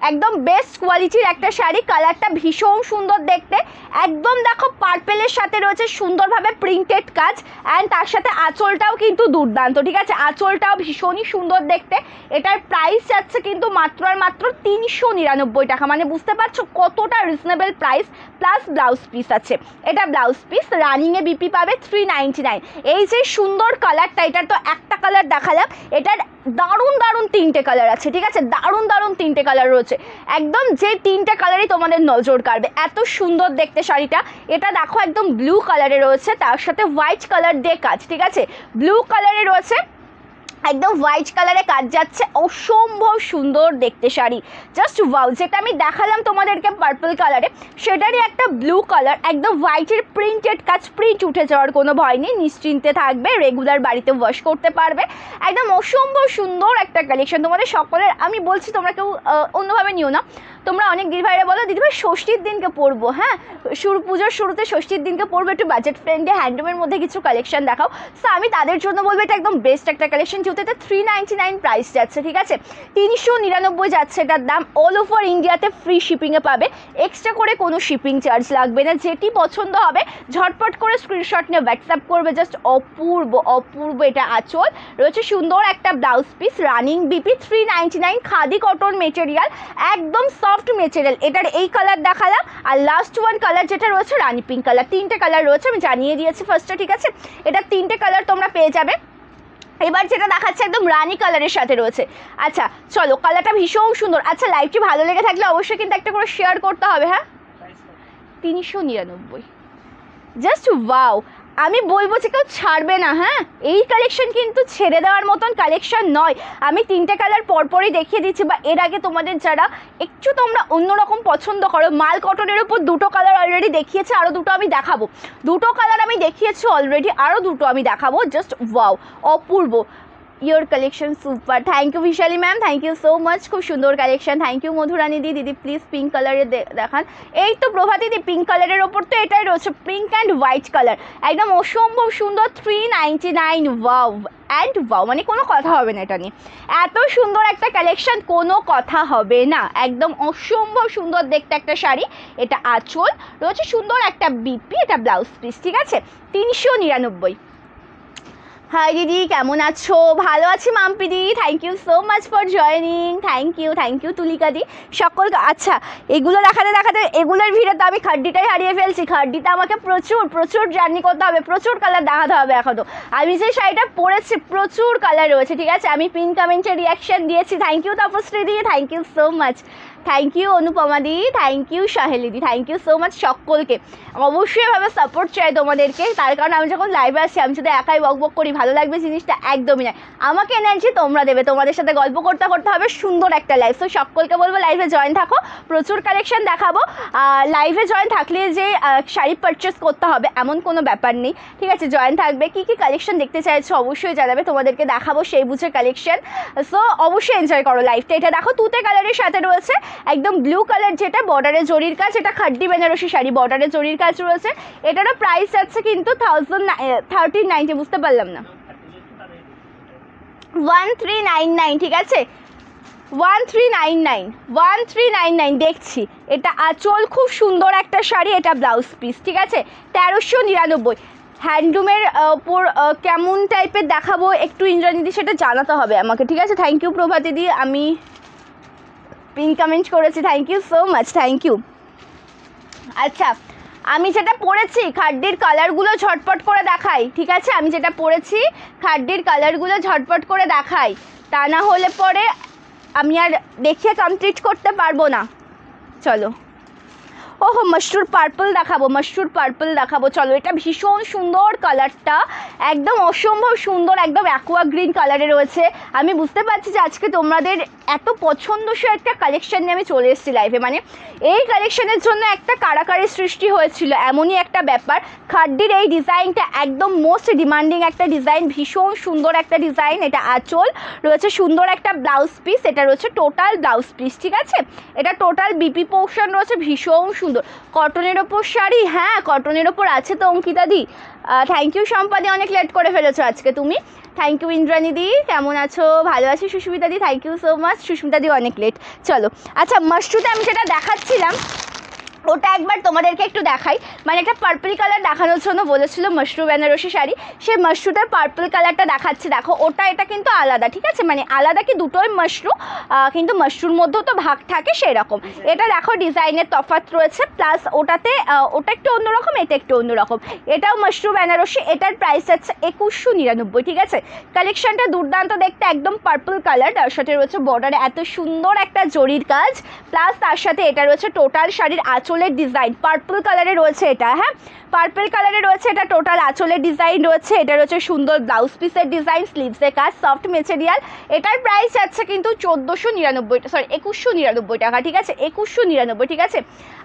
[SPEAKER 1] একদম বেস্ট কোয়ালিটির একটা শাড়ি, কালারটা ভীষণ সুন্দর দেখতে, একদম দেখো পার্পেলের সাথে রয়েছে সুন্দরভাবে প্রিন্টেড কাজ, অ্যান্ড তার সাথে আঁচলটাও কিন্তু দুর্দান্ত, ঠিক আছে, আঁচলটাও ভীষণই সুন্দর দেখতে। এটার প্রাইস যাচ্ছে কিন্তু মাত্র আর মাত্র 399 টাকা, মানে বুঝতে পারছো কতটা reasonable price, plus blouse piece আছে। এটা ব্লাউজ পিস, রানিংয়ে বিপি পাবে 399। এই যে সুন্দর কালারটা, এটার তো একটা কালার দেখালাম, এটার দারুণ দারুণ 3টে কালার আছে, ঠিক আছে, দারুণ দারুণ 3টে কালার রয়েছে, একদম যে 3টে কালারই তোমাদের নজর কাড়বে, এত সুন্দর দেখতে শাড়িটা। এটা দেখো একদম ব্লু কালারে রয়েছে, তার সাথে হোয়াইট কালার দিয়ে কাজ, ঠিক আছে, ব্লু কালারে রয়েছে, একদম হোয়াইট কালারে কাজ যাচ্ছে, অসম্ভব সুন্দর দেখতে শাড়ি, জাস্ট ওয়াও। যেটা আমি দেখালাম তোমাদেরকে পার্পল কালারে, সেটারই একটা ব্লু কালার, একদম হোয়াইটের প্রিন্টেড কাজ, প্রিন্ট উঠে যাওয়ার কোনো ভয় নেই, নিশ্চিন্তে থাকবে, রেগুলার বাড়িতে ওয়াশ করতে পারবে, একদম অসম্ভব সুন্দর একটা কালেকশন তোমাদের সকলের। আমি বলছি তোমরা কেউ অন্যভাবে নিও না, তোমরা অনেক দিদিভাইরা বলো দিদিভাই ষষ্ঠীর দিনকে পরবো, হ্যাঁ পুজোর শুরুতে ষষ্ঠীর দিনকে পরবো, একটু বাজেট ফ্রেন্ডলি হ্যান্ডলুমের মধ্যে কিছু কালেকশন দেখাও। সো আমি তাদের জন্য বলবো এটা একদম বেস্ট একটা কালেকশন, যেহেতু এটা 399 প্রাইস যাচ্ছে, ঠিক আছে, 399 যাচ্ছে এটার দাম। অল ওভার ইন্ডিয়াতে ফ্রি শিপিংয়ে পাবে, এক্সট্রা করে কোনো শিপিং চার্জ লাগবে না। যেটি পছন্দ হবে ঝটপট করে স্ক্রিনশট নিয়ে হোয়াটসঅ্যাপ করবে, জাস্ট অপূর্ব অপূর্ব। এটা আঁচল রয়েছে, সুন্দর একটা blouse piece, running BP 399, khadi cotton material, একদম সফট মেটেরিয়াল। এটার এই কালার দেখালাম, আর লাস্ট ওয়ান কালার যেটা রয়েছে রানি পিঙ্ক কালার, 3টে কালার রয়েছে, আমি জানিয়ে দিয়েছি ফার্স্টে, ঠিক আছে, এটা 3টে কালার তোমরা পেয়ে যাবে। এবার যেটা দেখাচ্ছে একদম রানি কালারের সাথে রয়েছে। আচ্ছা চলো, কালারটা ভীষণ সুন্দর। আচ্ছা লাইভটি ভালো লেগে থাকলে অবশ্যই কিন্তু একটা করে শেয়ার করতে হবে, হ্যাঁ 399, জাস্ট ওয়াও। আমি বলবো যে কেউ ছাড়বে না, হ্যাঁ এই কালেকশন কিন্তু ছেড়ে দেওয়ার মতন কালেকশন নয়। আমি 3টে কালার পরপরই দেখিয়ে দিচ্ছি, বা এর আগে তোমাদের যারা একটু তোমরা অন্যরকম পছন্দ করো, মাল কটনের উপর 2টো কালার অলরেডি দেখিয়েছে, আরও 2টো আমি দেখাবো, 2টো কালার আমি দেখিয়েছি অলরেডি, আরও 2টো আমি দেখাবো, জাস্ট ওয়াও, অপূর্ব। Your collection super, thank you Bishali ma'am, thank you so much, খুব সুন্দর কালেকশন, থ্যাংক ইউ মধুরানী দিদি প্লিজ পিঙ্ক কালারের দেখান। এই তো প্রভা দিদি পিঙ্ক কালারের ওপর তো এটাই রয়েছে, পিঙ্ক অ্যান্ড হোয়াইট কালার, একদম অসম্ভব সুন্দর, 399, ওয়াও অ্যান্ড ওয়াও, মানে কোনো কথা হবে না এটা নিয়ে, এত সুন্দর একটা কালেকশন, কোনো কথা হবে না, একদম অসম্ভব সুন্দর দেখতে একটা শাড়ি। এটা আঁচল রয়েছে, সুন্দর একটা বিপি, এটা ব্লাউজ পিস, ঠিক আছে, 399। হাই দিদি কেমন আছো? ভালো আছি মাম্পিদি, thank you so much for joining, thank you তুলিকাদি সকল। আচ্ছা এগুলো দেখাতে দেখাতে এগুলোর ভিড়ে তো আমি খাড্ডিটাই হারিয়ে ফেলছি, খাড্ডিতে আমাকে প্রচুর জার্নি করতে হবে, প্রচুর কালার দেখাতে হবে এখনও। আমি যে শাড়িটা পরেছি প্রচুর কালার রয়েছে, ঠিক আছে, আমি পিন কমেন্টে রিয়াকশান দিয়েছি, থ্যাংক ইউ তপশ্রী দি, thank you so much, thank you Anupama দি, থ্যাংক ইউ সাহেলি দি, থ্যাংক ইউ সো মাচ সকলকে। অবশ্যই এভাবে সাপোর্ট চাই তোমাদেরকে, তার কারণ আমি যখন লাইভে আসি আমি যদি একাই বক করি ভালো লাগবে জিনিসটা একদমই নয়, আমাকে এনার্জি তোমরা দেবে, তোমাদের সাথে গল্প করতে করতে হবে সুন্দর একটা লাইভ। সো সকলকে বলবো লাইভে জয়েন থাকো, প্রচুর কালেকশন দেখাবো। লাইভে জয়েন থাকলে যে শাড়ি পারচেস করতে হবে এমন কোনো ব্যাপার নেই, ঠিক আছে, জয়েন থাকবে। কী কী কালেকশন দেখতে চাইছো অবশ্যই জানাবে, তোমাদেরকে দেখাবো সেই বুঝে কালেকশন। সো অবশ্যই এনজয় করো লাইভটা। এটা দেখো তুতে কালারের সাথে রয়েছে একদম ব্লু কালার, যেটা বর্ডারে জরির কাজ, এটা খাড্ডি বেনারসি শাড়ি, বর্ডারে জরির কাজ রয়েছে। এটারও প্রাইস আছে কিন্তু 1390, বুঝতে পারলাম না, 1399, ঠিক আছে, 1399 দেখছি। এটা আঁচল, খুব সুন্দর একটা শাড়ি, এটা ব্লাউজ পিস, ঠিক আছে, 1399। হ্যান্ডলুমের ওপর কেমন টাইপের দেখাবো একটু ইন্দ্রাণীদি সেটা জানাতে হবে আমাকে, ঠিক আছে, থ্যাংক ইউ প্রভাতিদি, আমি পিন কমেন্ট করেছি, thank you so much, thank you. আচ্ছা আমি যেটা পরেছি খাড্ডির কালারগুলো ঝটপট করে দেখাই, ঠিক আছে, আমি যেটা পরেছি খাড্ডির কালারগুলো ঝটপট করে দেখাই, তা না হলে পরে আমি আর দেখিয়ে কমপ্লিট করতে পারবো না। চলো, ওহো মাশরুর পার্পল দেখাবো, চলো, এটা ভীষণ সুন্দর কালারটা, একদম অসম্ভব সুন্দর, একদম অ্যাকোয়া গ্রিন কালারে রয়েছে। আমি বুঝতে পারছি যে আজকে তোমাদের এত পছন্দসই একটা কালেকশন নিয়ে আমি চলে এসেছি লাইভে, মানে এই কালেকশনের জন্য একটা কারাকারি সৃষ্টি হয়েছিল, এমনই একটা ব্যাপার। খাড্ডির এই ডিজাইনটা একদম মোস্ট ডিমান্ডিং একটা ডিজাইন, ভীষণ সুন্দর একটা ডিজাইন। এটা আঁচল রয়েছে, সুন্দর একটা ব্লাউজ পিস, এটা রয়েছে টোটাল ব্লাউজ পিস, ঠিক আছে, এটা টোটাল বিপি পোর্শন রয়েছে, ভীষণ সুন্দর কটনের ওপর শাড়ি। হ্যাঁ কটনের ওপর আছে তো অঙ্কিতা দি, থ্যাংক ইউ সম্পাদি, অনেক লেট করে ফেলেছো আজকে তুমি, থ্যাংক ইউ ইন্দ্রাণী দি, কেমন আছো? ভালো আছি সুস্মিতা দি, thank you so much. Susmita দি অনেক লেট। চলো আচ্ছা, মাশরুতে আমি যেটা দেখাচ্ছিলাম ওটা একবার তোমাদেরকে একটু দেখাই। মানে একটা পার্পল কালার দেখানোর জন্য বলেছিল মাশরু বেনারসি শাড়ি, সেই মাশরুটার পার্পল কালারটা দেখাচ্ছি। দেখো ওটা, এটা কিন্তু আলাদা, ঠিক আছে? মানে আলাদা কি, দুটোই মাশরু, কিন্তু মাশরুর মধ্যেও তো ভাগ থাকে সেই রকম। এটা দেখো ডিজাইনের তফাৎ রয়েছে, প্লাস ওটাতে ওটা একটু অন্যরকম, এটা একটু অন্যরকম। এটাও মাশরু বেনারসি, এটার প্রাইস আছে 2199, ঠিক আছে? কালেকশনটা দুর্দান্ত দেখতে, একদম পার্পল কালার, তার সাথে রয়েছে বর্ডারে এত সুন্দর একটা জরির কাজ, প্লাস তার সাথে এটা রয়েছে টোটাল শাড়ির আঁচলের ডিজাইন পার্পল কালারে রয়েছে এটা। হ্যাঁ, পার্পল কালারে রয়েছে এটা, টোটাল আঁচলের ডিজাইন রয়েছে। এটা রয়েছে সুন্দর ব্লাউজ পিসের ডিজাইন, স্লিভসের কাজ, সফট মেটেরিয়াল। এটার প্রাইস আছে কিন্তু 2199 টাকা, ঠিক আছে? 2199, ঠিক আছে?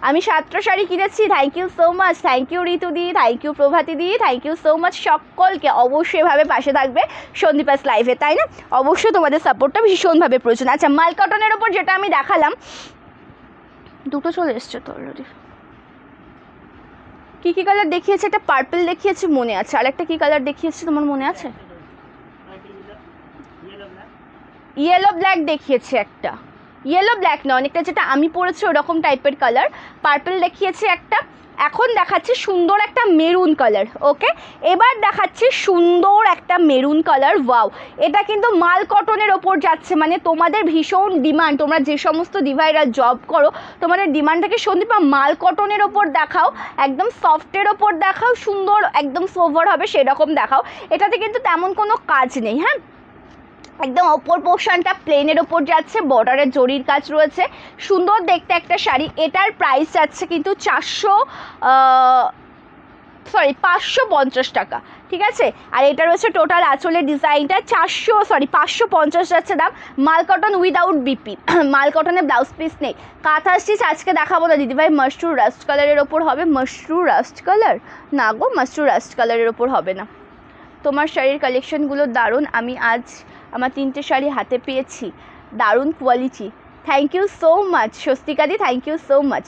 [SPEAKER 1] আমি 7টা শাড়ি কিনেছি। Thank you so much, thank you Ritu দি, থ্যাংক ইউ প্রভাতী দি, থ্যাংক ইউ সো মাচ সকলকে। অবশ্যই এভাবে পাশে থাকবে সন্দীপাস লাইভে, তাই না? অবশ্যই তোমাদের সাপোর্টটা ভীষণভাবে প্রয়োজন। আচ্ছা, মাল কটনের ওপর যেটা আমি দেখালাম, দুটো চলে এসছে তো অলরেডি। কী কী কালার দেখিয়েছে? একটা পার্পল দেখিয়েছে মনে আছে, আর একটা কী কালার দেখিয়েছে তোমার মনে আছে? ইয়েলো ব্ল্যাক দেখিয়েছে একটা, ইয়েলো ব্ল্যাক না, অনেকটা যেটা আমি পরেছি ওরকম টাইপের কালার। পার্পল দেখিয়েছে একটা, এখন দেখাচ্ছি সুন্দর একটা মেরুন কালার। ওকে, এবার দেখাচ্ছি সুন্দর একটা মেরুন কালার। ওয়াও, এটা কিন্তু মাল কটনের ওপর যাচ্ছে, মানে তোমাদের ভীষণ ডিমান্ড, তোমরা যে সমস্ত ডিভাইডার জব করো তোমাদের ডিমান্ড থেকে সন্দীপা মাল কটনের ওপর দেখাও, একদম সফটের ওপর দেখাও, সুন্দর একদম সোভার হবে সেরকম দেখাও। এটাতে কিন্তু তেমন কোনো কাজ নেই। হ্যাঁ, একদম অপর পোর্শনটা প্লেনের ওপর যাচ্ছে, বর্ডারের জরির কাজ রয়েছে, সুন্দর দেখতে একটা শাড়ি। এটার প্রাইস যাচ্ছে কিন্তু 550 টাকা, ঠিক আছে? আর এটা রয়েছে টোটাল আঁচলের ডিজাইনটা 550 যাচ্ছে দাম। মাল কটন উইদাউট বিপি, মাল কটনে ব্লাউজ পিস নেই। কাঁথা স্টিচ আজকে দেখাবো না দিদিভাই, মাশরু রাস্ট কালারের ওপর হবে। মাশরু রাস্ট কালার না গো, মাশরু রাস্ট কালারের ওপর হবে না। তোমার শাড়ির কালেকশনগুলো দারুণ, আমি আজ আমার 3টে শাড়ি হাতে পেয়েছি, দারুণ quality. Thank you so much Swastika দি, thank you so much,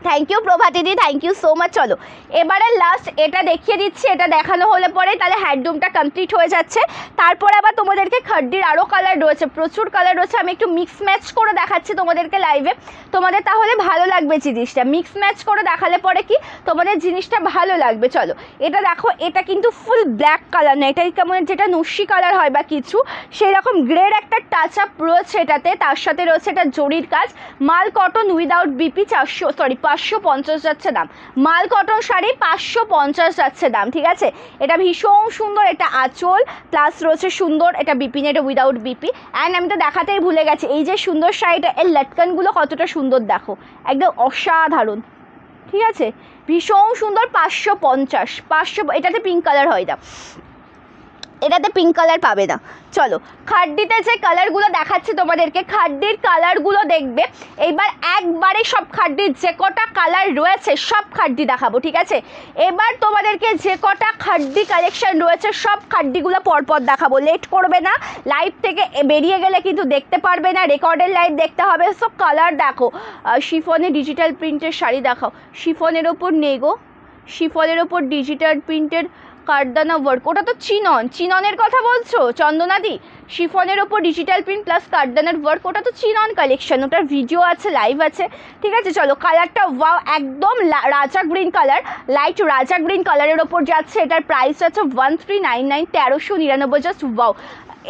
[SPEAKER 1] thank you Prabhati দি, থ্যাংক ইউ সো মাচ। চলো এবারে লাস্ট এটা দেখিয়ে দিচ্ছি, এটা দেখানো হলে পরে তাহলে হ্যান্ডলুমটা কমপ্লিট হয়ে যাচ্ছে। তারপরে আবার তোমাদেরকে খাড্ডির আরও কালার রয়েছে, প্রচুর কালার রয়েছে। আমি একটু মিক্স ম্যাচ করে দেখাচ্ছি তোমাদেরকে লাইভে, তোমাদের তাহলে ভালো লাগবে জিনিসটা। মিক্স ম্যাচ করে দেখালে পরে কি তোমাদের জিনিসটা ভালো লাগবে। চলো এটা দেখো, এটা কিন্তু ফুল ব্ল্যাক কালার না, এটা কেমন যেটা নস্যি কালার হয় বা কিছু সেই রকম গ্রেড একটা টাচ আপ রয়েছে এটাতে, তার সাথে রয়েছে এটা জরির কাজ। মাল কটন উইদাউট বিপি 550 যাচ্ছে দাম। মাল কটন শাড়ি 550 যাচ্ছে দাম, ঠিক আছে? এটা ভীষণ সুন্দর, এটা আঁচল প্লাস রয়েছে সুন্দর এটা বিপি, এটা উইদাউট বিপি। অ্যান্ড আমি তো দেখাতেই ভুলে গেছি, এই যে সুন্দর শাড়িটা, এর লটকানগুলো কতটা সুন্দর দেখো, একদম অসাধারণ, ঠিক আছে? ভীষণ সুন্দর। 550, এটাতে পিঙ্ক কালার হয় না, এটাতে পিঙ্ক কালার পাবে না। চলো খাড্ডিতে যে কালারগুলো দেখাচ্ছি তোমাদেরকে, খাড্ডির কালারগুলো দেখবে এইবার একবারে, সব খাড্ডির যে কটা কালার রয়েছে সব খাড্ডি দেখাবো, ঠিক আছে? এবার তোমাদেরকে যে কটা খাড্ডি কালেকশন রয়েছে সব খাড্ডিগুলো পরপর দেখাবো, লেট করবে না। লাইভ থেকে বেরিয়ে গেলে কিন্তু দেখতে পারবে না, রেকর্ডের লাইভ দেখতে হবে। সব কালার দেখো, শিফনে ডিজিটাল প্রিন্টের শাড়ি দেখাও, শিফনের ওপর নেগো, শিফনের ওপর ডিজিটাল প্রিন্টের কারদানা ওয়ার্ক, ওটা তো চিননের কথা বলছো চন্দনাদি? শিফনের ওপর ডিজিটাল প্রিন্ট প্লাস কারদানার ওয়ার্ক, ওটা তো চিনন কালেকশন, ওটার ভিডিও আছে, লাইভ আছে, ঠিক আছে? চলো কালারটা ওয়াও, একদম রাজা গ্রিন কালার, লাইট রাজা গ্রিন কালারের ওপর যাচ্ছে। এটার প্রাইস আছে 1399, 1399 জাস্ট। ওয়াও,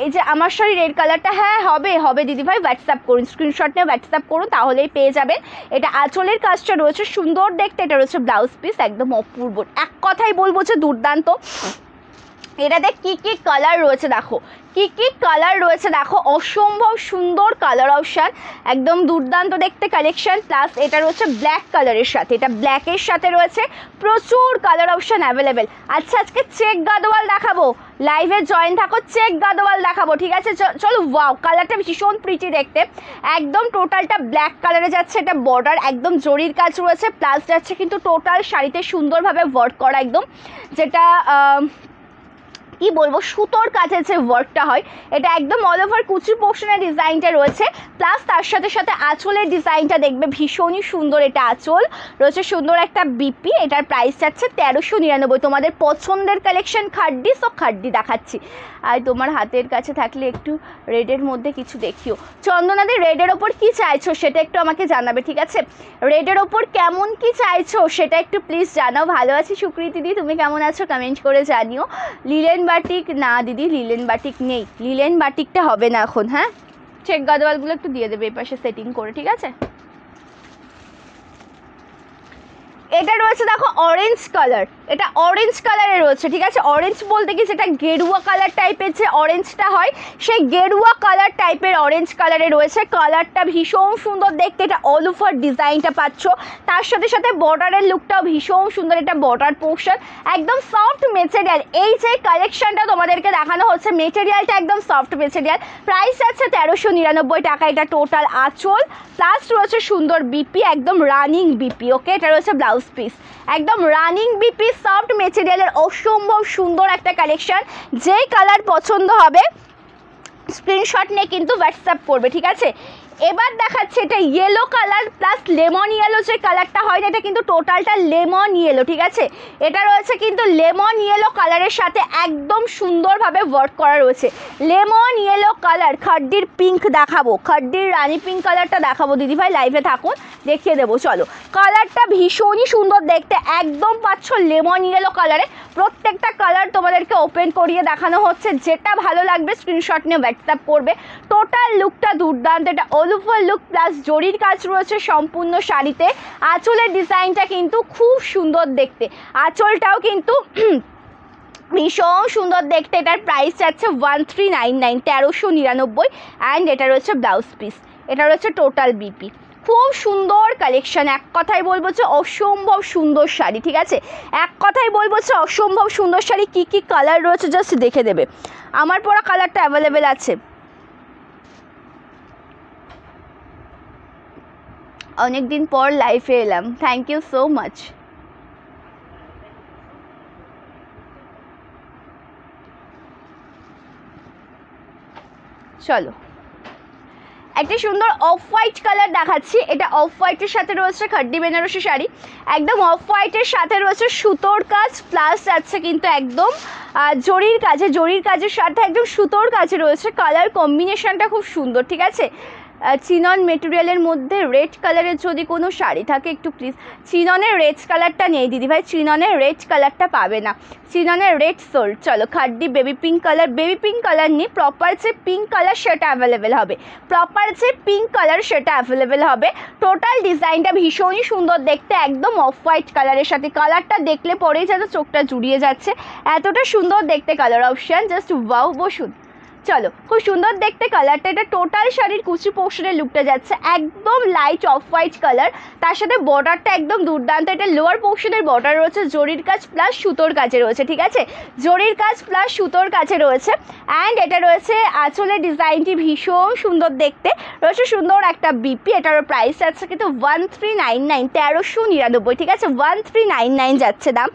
[SPEAKER 1] এই যে আমার শাড়ি রেড কালারটা, হ্যাঁ হবে দিদিভাই, হোয়াটসঅ্যাপ করুন, স্ক্রিনশট নিয়ে হোয়াটসঅ্যাপ করুন, তাহলেই পেয়ে যাবেন। এটা আঁচলের কাজটা রয়েছে সুন্দর দেখতে, এটা রয়েছে ব্লাউজ পিস, একদম অপূর্ব, এক কথাই বলবো যে দুর্দান্ত। এটাতে কি কি কালার রয়েছে দেখো, কি কি কালার রয়েছে দেখো, অসম্ভব সুন্দর কালার অপশান, একদম দুর্দান্ত দেখতে কালেকশন। প্লাস এটা রয়েছে ব্ল্যাক কালারের সাথে, এটা ব্ল্যাকের সাথে রয়েছে, প্রচুর কালার অপশান অ্যাভেলেবেল। আচ্ছা আজকে চেক গাদোয়াল দেখাবো, লাইভে জয়েন থাকো, চেক গাদোয়াল দেখাবো, ঠিক আছে? চলো ওয়াও, কালারটা ভীষণ প্রিটি দেখতে, একদম টোটালটা ব্ল্যাক কালারে যাচ্ছে। এটা বর্ডার একদম জরির কাজ রয়েছে, প্লাস যাচ্ছে কিন্তু টোটাল শাড়িতে সুন্দরভাবে ওয়ার্ক করা, একদম যেটা কি বলবো, সুতোর কাছে যে ওয়ার্কটা হয় এটা একদম অল ওভার কুচি পোর্শনের ডিজাইনটা রয়েছে, প্লাস তার সাথে সাথে আঁচলের ডিজাইনটা দেখবে ভীষণই সুন্দর। এটা আঁচল রয়েছে, সুন্দর একটা বিপি। এটার প্রাইস যাচ্ছে 1399। তোমাদের পছন্দের কালেকশন খাড্ডি, সো খাড্ডি দেখাচ্ছি। আর তোমার হাতের কাছে থাকলে একটু রেডের মধ্যে কিছু দেখিও। চন্দনাদি রেডের ওপর কি চাইছো সেটা একটু আমাকে জানাবে, ঠিক আছে? রেডের ওপর কেমন কি চাইছো সেটা একটু প্লিজ জানাও। ভালো আছি সুকৃতি দি, তুমি কেমন আছো কমেন্ট করে জানিও। লিলেন বাটিক না দিদি, লিলেন বাটিক নেই, লিলেন বাটিকটা হবে না এখন। হ্যাঁ, চেক গাদওয়ালগুলো একটু দিয়ে দেবে এই পাশে সেটিং করে, ঠিক আছে? এটা রয়েছে দেখো অরেঞ্জ কালার, এটা অরেঞ্জ কালারে রয়েছে, ঠিক আছে? অরেঞ্জ বলতে কি যেটা গেরুয়া কালার টাইপের যে অরেঞ্জটা হয় সেই গেরুয়া কালার টাইপের অরেঞ্জ কালারে রয়েছে। কালারটা ভীষণ সুন্দর দেখতে, এটা অল ওভার ডিজাইনটা পাচ্ছ, তার সাথে সাথে বর্ডারের লুকটাও ভীষণ সুন্দর। এটা বর্ডার পোর্শন, একদম সফট মেটেরিয়াল। এই যে কালেকশনটা তোমাদেরকে দেখানো হচ্ছে মেটেরিয়ালটা একদম সফট মেটেরিয়াল। প্রাইস আছে 1399 টাকা। এটা টোটাল আঁচল প্লাস রয়েছে সুন্দর বিপি, একদম রানিং বিপি। ওকে, এটা রয়েছে ব্লাউজ পিস, একদম রানিং বিপি সফট মেটেরিয়ালের অসম্ভব সুন্দর একটা কালেকশন। যেই কালার পছন্দ হবে স্ক্রিনশট নিয়ে কিন্তু হোয়াটসঅ্যাপ করবে, ঠিক আছে? এবার দেখাচ্ছে এটা yellow colour plus lemon yellow যে কালারটা হয় না, এটা কিন্তু টোটালটা লেমন ইয়েলো, ঠিক আছে? এটা রয়েছে কিন্তু লেমন ইয়েলো কালারের সাথে একদম সুন্দরভাবে ওয়ার্ক করা রয়েছে। লেমন ইয়েলো কালার, খাড্ডির পিঙ্ক দেখাবো, খাড্ডির রানি পিঙ্ক কালারটা দেখাবো দিদিভাই, লাইভে থাকুন দেখিয়ে দেবো। চলো, কালারটা ভীষণই সুন্দর দেখতে, একদম পাচ্ছ লেমন ইয়েলো কালারে। প্রত্যেকটা কালার তোমাদেরকে ওপেন করিয়ে দেখানো হচ্ছে, যেটা ভালো লাগবে স্ক্রিনশট নিয়ে হোয়াটসঅ্যাপ করবে। টোটাল লুকটা দুর্দান্ত, এটা অল ওভার লুক প্লাস জরির কাজ রয়েছে সম্পূর্ণ শাড়িতে। আঁচলের ডিজাইনটা কিন্তু খুব সুন্দর দেখতে, আঁচলটাও কিন্তু ভীষণ সুন্দর দেখতে। এটার প্রাইস যাচ্ছে 1399, 1399। অ্যান্ড এটা রয়েছে ব্লাউজ পিস, এটা রয়েছে টোটাল বিপি। খুব সুন্দর কালেকশন, এক কথাই বলবো যে অসম্ভব সুন্দর শাড়ি, ঠিক আছে? এক কথাই বলবো যে অসম্ভব সুন্দর শাড়ি। কী কী কালার রয়েছে জাস্ট দেখে দেবে। আমার পরা কালারটা অ্যাভেলেবেল আছে। অনেকদিন পর লাইফে এলাম, থ্যাংক ইউ সো মাচ। চলো, একটা সুন্দর অফ হোয়াইট কালার দেখাচ্ছি। এটা অফ হোয়াইটের সাথে রয়েছে খাড্ডি বেনারসি শাড়ি, একদম অফ হোয়াইটের সাথে রয়েছে সুতোর কাজ প্লাস যাচ্ছে কিন্তু একদম জরির কাজে, জরির কাজের সাথে একদম সুতোর কাজে রয়েছে। কালার কম্বিনেশনটা খুব সুন্দর, ঠিক আছে? চিনন মেটেরিয়ালের মধ্যে রেড কালারের যদি কোনো শাড়ি থাকে একটু প্লিজ। চিননের রেড কালারটা নেই দিদিভাই, চিননের রেড কালারটা পাবে না, চিননের রেড সোল্ড। চলো, খাড্ডি baby pink colour, baby pink colour নিয়ে প্রপার যে পিঙ্ক কালার সেটা অ্যাভেলেবেল হবে, প্রপার যে পিঙ্ক কালার সেটা অ্যাভেলেবেল হবে। টোটাল ডিজাইনটা ভীষণই সুন্দর দেখতে, একদম অফ হোয়াইট কালারের সাথে। কালারটা দেখলে পরেই যেন চোখটা জুড়িয়ে যাচ্ছে, এতটা সুন্দর দেখতে কালার অপশান, জাস্ট ওয়াও। বসুন, চলো, খুব সুন্দর দেখতে কালারটা। এটা টোটাল শাড়ির কুচি পোর্শনের লুকটা যাচ্ছে একদম লাইট অফ হোয়াইট কালার, তার সাথে বর্ডারটা একদম দুর্দান্ত। এটা লোয়ার পোর্শনের বর্ডার রয়েছে জরির কাজ প্লাস সুতোর কাজে রয়েছে, ঠিক আছে? জরির কাজ প্লাস সুতোর কাজে রয়েছে। অ্যান্ড এটা রয়েছে আঁচলের ডিজাইনটি ভীষণ সুন্দর দেখতে, রয়েছে সুন্দর একটা বিপি। এটারও প্রাইস আছে কিন্তু 1399, 1399, ঠিক আছে? 1399 যাচ্ছে দাম।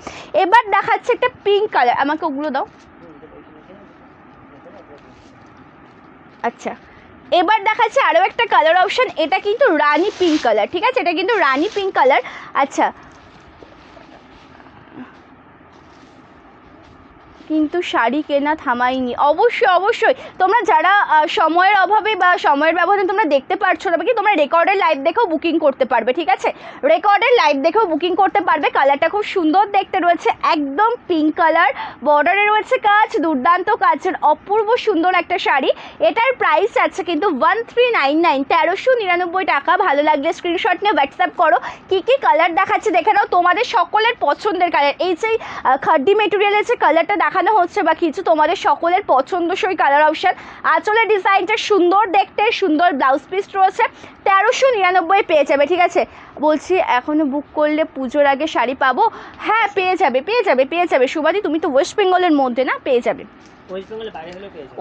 [SPEAKER 1] এবার দেখাচ্ছে একটা পিঙ্ক কালার, আমাকে ওগুলো দাও। আচ্ছা, এবার দেখাচ্ছে আরও একটা কালার অপশান। এটা কিন্তু রানি পিঙ্ক কালার, ঠিক আছে? এটা কিন্তু রানি পিঙ্ক কালার। আচ্ছা, কিন্তু শাড়ি কেনা থামাইনি। অবশ্যই অবশ্যই, তোমরা যারা সময়ের অভাবে বা সময়ের ব্যবধানে তোমরা দেখতে পারছো না, কি তোমরা রেকর্ডের লাইভ দেখেও বুকিং করতে পারবে, ঠিক আছে? রেকর্ডের লাইভ দেখেও বুকিং করতে পারবে। কালারটা খুব সুন্দর দেখতে রয়েছে, একদম পিঙ্ক কালার, বর্ডারে রয়েছে কাজ, দুর্দান্ত কাজের অপূর্ব সুন্দর একটা শাড়ি। এটার প্রাইস আছে কিন্তু 1399, 1399 টাকা। ভালো লাগলে স্ক্রিনশট নিয়ে হোয়াটসঅ্যাপ করো। কী কী কালার দেখাচ্ছে দেখে নাও, তোমাদের সকলের পছন্দের কালার। এই যে খাড্ডি মেটেরিয়ালের যে কালারটা দেখানো হচ্ছে বা কিছু তোমাদের সকলের পছন্দসই কালার অপশান। আঁচলের ডিজাইনটা সুন্দর দেখতে, সুন্দর ব্লাউজ পিস রয়েছে। 1399 পেয়ে যাবে, ঠিক আছে? বলছি এখনও বুক করলে পুজোর আগে শাড়ি পাবো? হ্যাঁ, পেয়ে যাবে, পেয়ে যাবে, পেয়ে যাবে। সুবাদি, তুমি তো ওয়েস্ট বেঙ্গলের মধ্যে না, পেয়ে যাবে।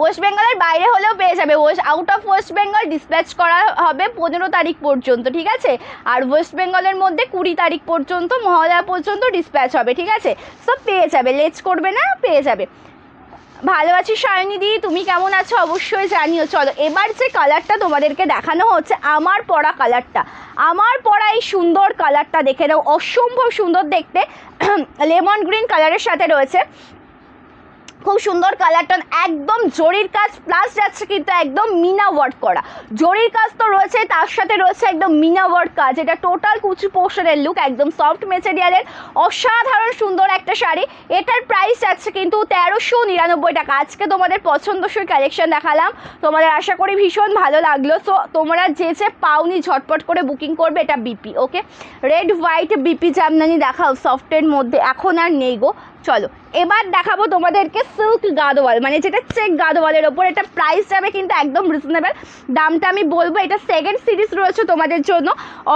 [SPEAKER 1] ওয়েস্ট বেঙ্গলের বাইরে হলেও পেয়ে যাবে। Out of West Bengal dispatch করা হবে 15 তারিখ পর্যন্ত, ঠিক আছে? আর ওয়েস্ট বেঙ্গলের মধ্যে 20 তারিখ পর্যন্ত, মহালয়া পর্যন্ত ডিসপ্যাচ হবে, ঠিক আছে? সব পেয়ে যাবে, লেট করবে না, পেয়ে যাবে। ভালো আছি সায়নী দি, তুমি কেমন আছো অবশ্যই জানিও। চলো এবার যে কালারটা তোমাদেরকে দেখানো হচ্ছে আমার পরা কালারটা, আমার পরা এই সুন্দর কালারটা দেখে নাও, অসম্ভব সুন্দর দেখতে। লেমন গ্রিন কালারের সাথে রয়েছে খুব সুন্দর কালারটা, একদম জরির কাজ প্লাস যাচ্ছে কিন্তু একদম মিনা ওয়ার্ক করা। জরির কাজ তো রয়েছে, তার সাথে রয়েছে একদম মিনা ওয়ার্ক কাজ। এটা টোটাল কুচি পোর্শনের লুক, একদম সফট মেটেরিয়ালের অসাধারণ সুন্দর একটা শাড়ি। এটার প্রাইস যাচ্ছে কিন্তু 1399 টাকা। আজকে তোমাদের পছন্দসই কালেকশন দেখালাম, তোমাদের আশা করি ভীষণ ভালো লাগলো। সো তোমরা যে পাওনি ঝটপট করে বুকিং করবে। এটা বিপি, ওকে, রেড হোয়াইট বিপি জামদানি দেখাও সফটের মধ্যে, এখন আর নেই গো। চলো এবার দেখাবো তোমাদেরকে সিল্ক গাদোয়াল, মানে যেটা চেক গাদোয়ালের ওপর। এটা প্রাইস যাবে কিন্তু একদম রিজনেবল, দামটা আমি বলবো। এটা সেকেন্ড সিরিজ রয়েছে তোমাদের জন্য,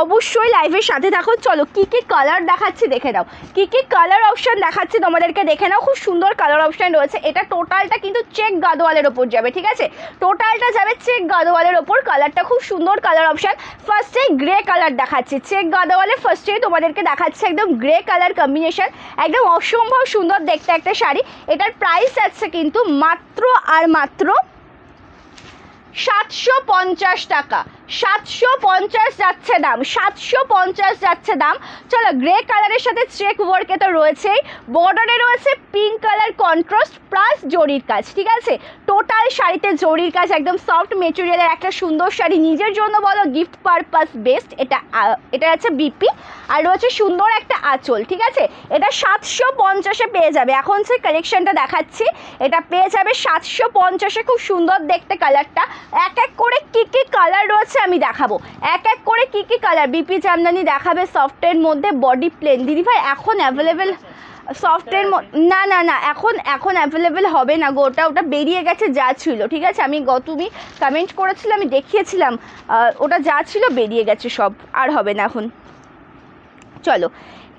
[SPEAKER 1] অবশ্যই লাইভের সাথে থাকো। চলো কী কী কালার দেখাচ্ছি দেখে নাও, কী কী কালার অপশান দেখাচ্ছি তোমাদেরকে দেখে নাও। খুব সুন্দর কালার অপশান রয়েছে। এটা টোটালটা কিন্তু চেক গাদোয়ালের ওপর যাবে, ঠিক আছে, টোটালটা যাবে চেক গাদোয়ালের ওপর। কালারটা খুব সুন্দর কালার অপশান। ফার্স্টেই গ্রে কালার দেখাচ্ছি, চেক গাদোয়ালে ফার্স্টেই তোমাদেরকে দেখাচ্ছি একদম গ্রে কালার কম্বিনেশন, একদম অসম্ভব সুন্দর দেখতে একটা শাড়ি। এটার প্রাইস আছে কিন্তু মাত্র আর মাত্র 750 টাকা। 750 যাচ্ছে দাম, 750 যাচ্ছে দাম। চলো গ্রে কালারের সাথে চেক ওয়ার্কে তো রয়েছেই, বর্ডারে রয়েছে পিঙ্ক কালার কন্ট্রাস্ট প্লাস জরির কাজ, ঠিক আছে। টোটাল শাড়িতে জরির কাজ, একদম সফট মেটেরিয়ালের একটা সুন্দর শাড়ি। নিজের জন্য বলো, গিফট পারপাস বেস্ট। এটা আছে বিপি, আর রয়েছে সুন্দর একটা আঁচল, ঠিক আছে। এটা 750-এ পেয়ে যাবে। এখন যে কালেকশনটা দেখাচ্ছি এটা পেয়ে যাবে 750-এ। খুব সুন্দর দেখতে কালারটা। এক এক করে কী কী কালার রয়েছে আমি দেখাবো, এক এক করে কী কী কালার। বিপি জামদানি দেখাবে সফটের মধ্যে, বডি প্লেন। দিদিভাই এখন অ্যাভেলেবেল সফটের না না না এখন অ্যাভেলেবেল হবে না গো, ওটা বেরিয়ে গেছে যা ছিল, ঠিক আছে। আমি তুমি কমেন্ট করেছিলে, আমি দেখিয়েছিলাম, ওটা যা ছিল বেরিয়ে গেছে সব, আর হবে না এখন। চলো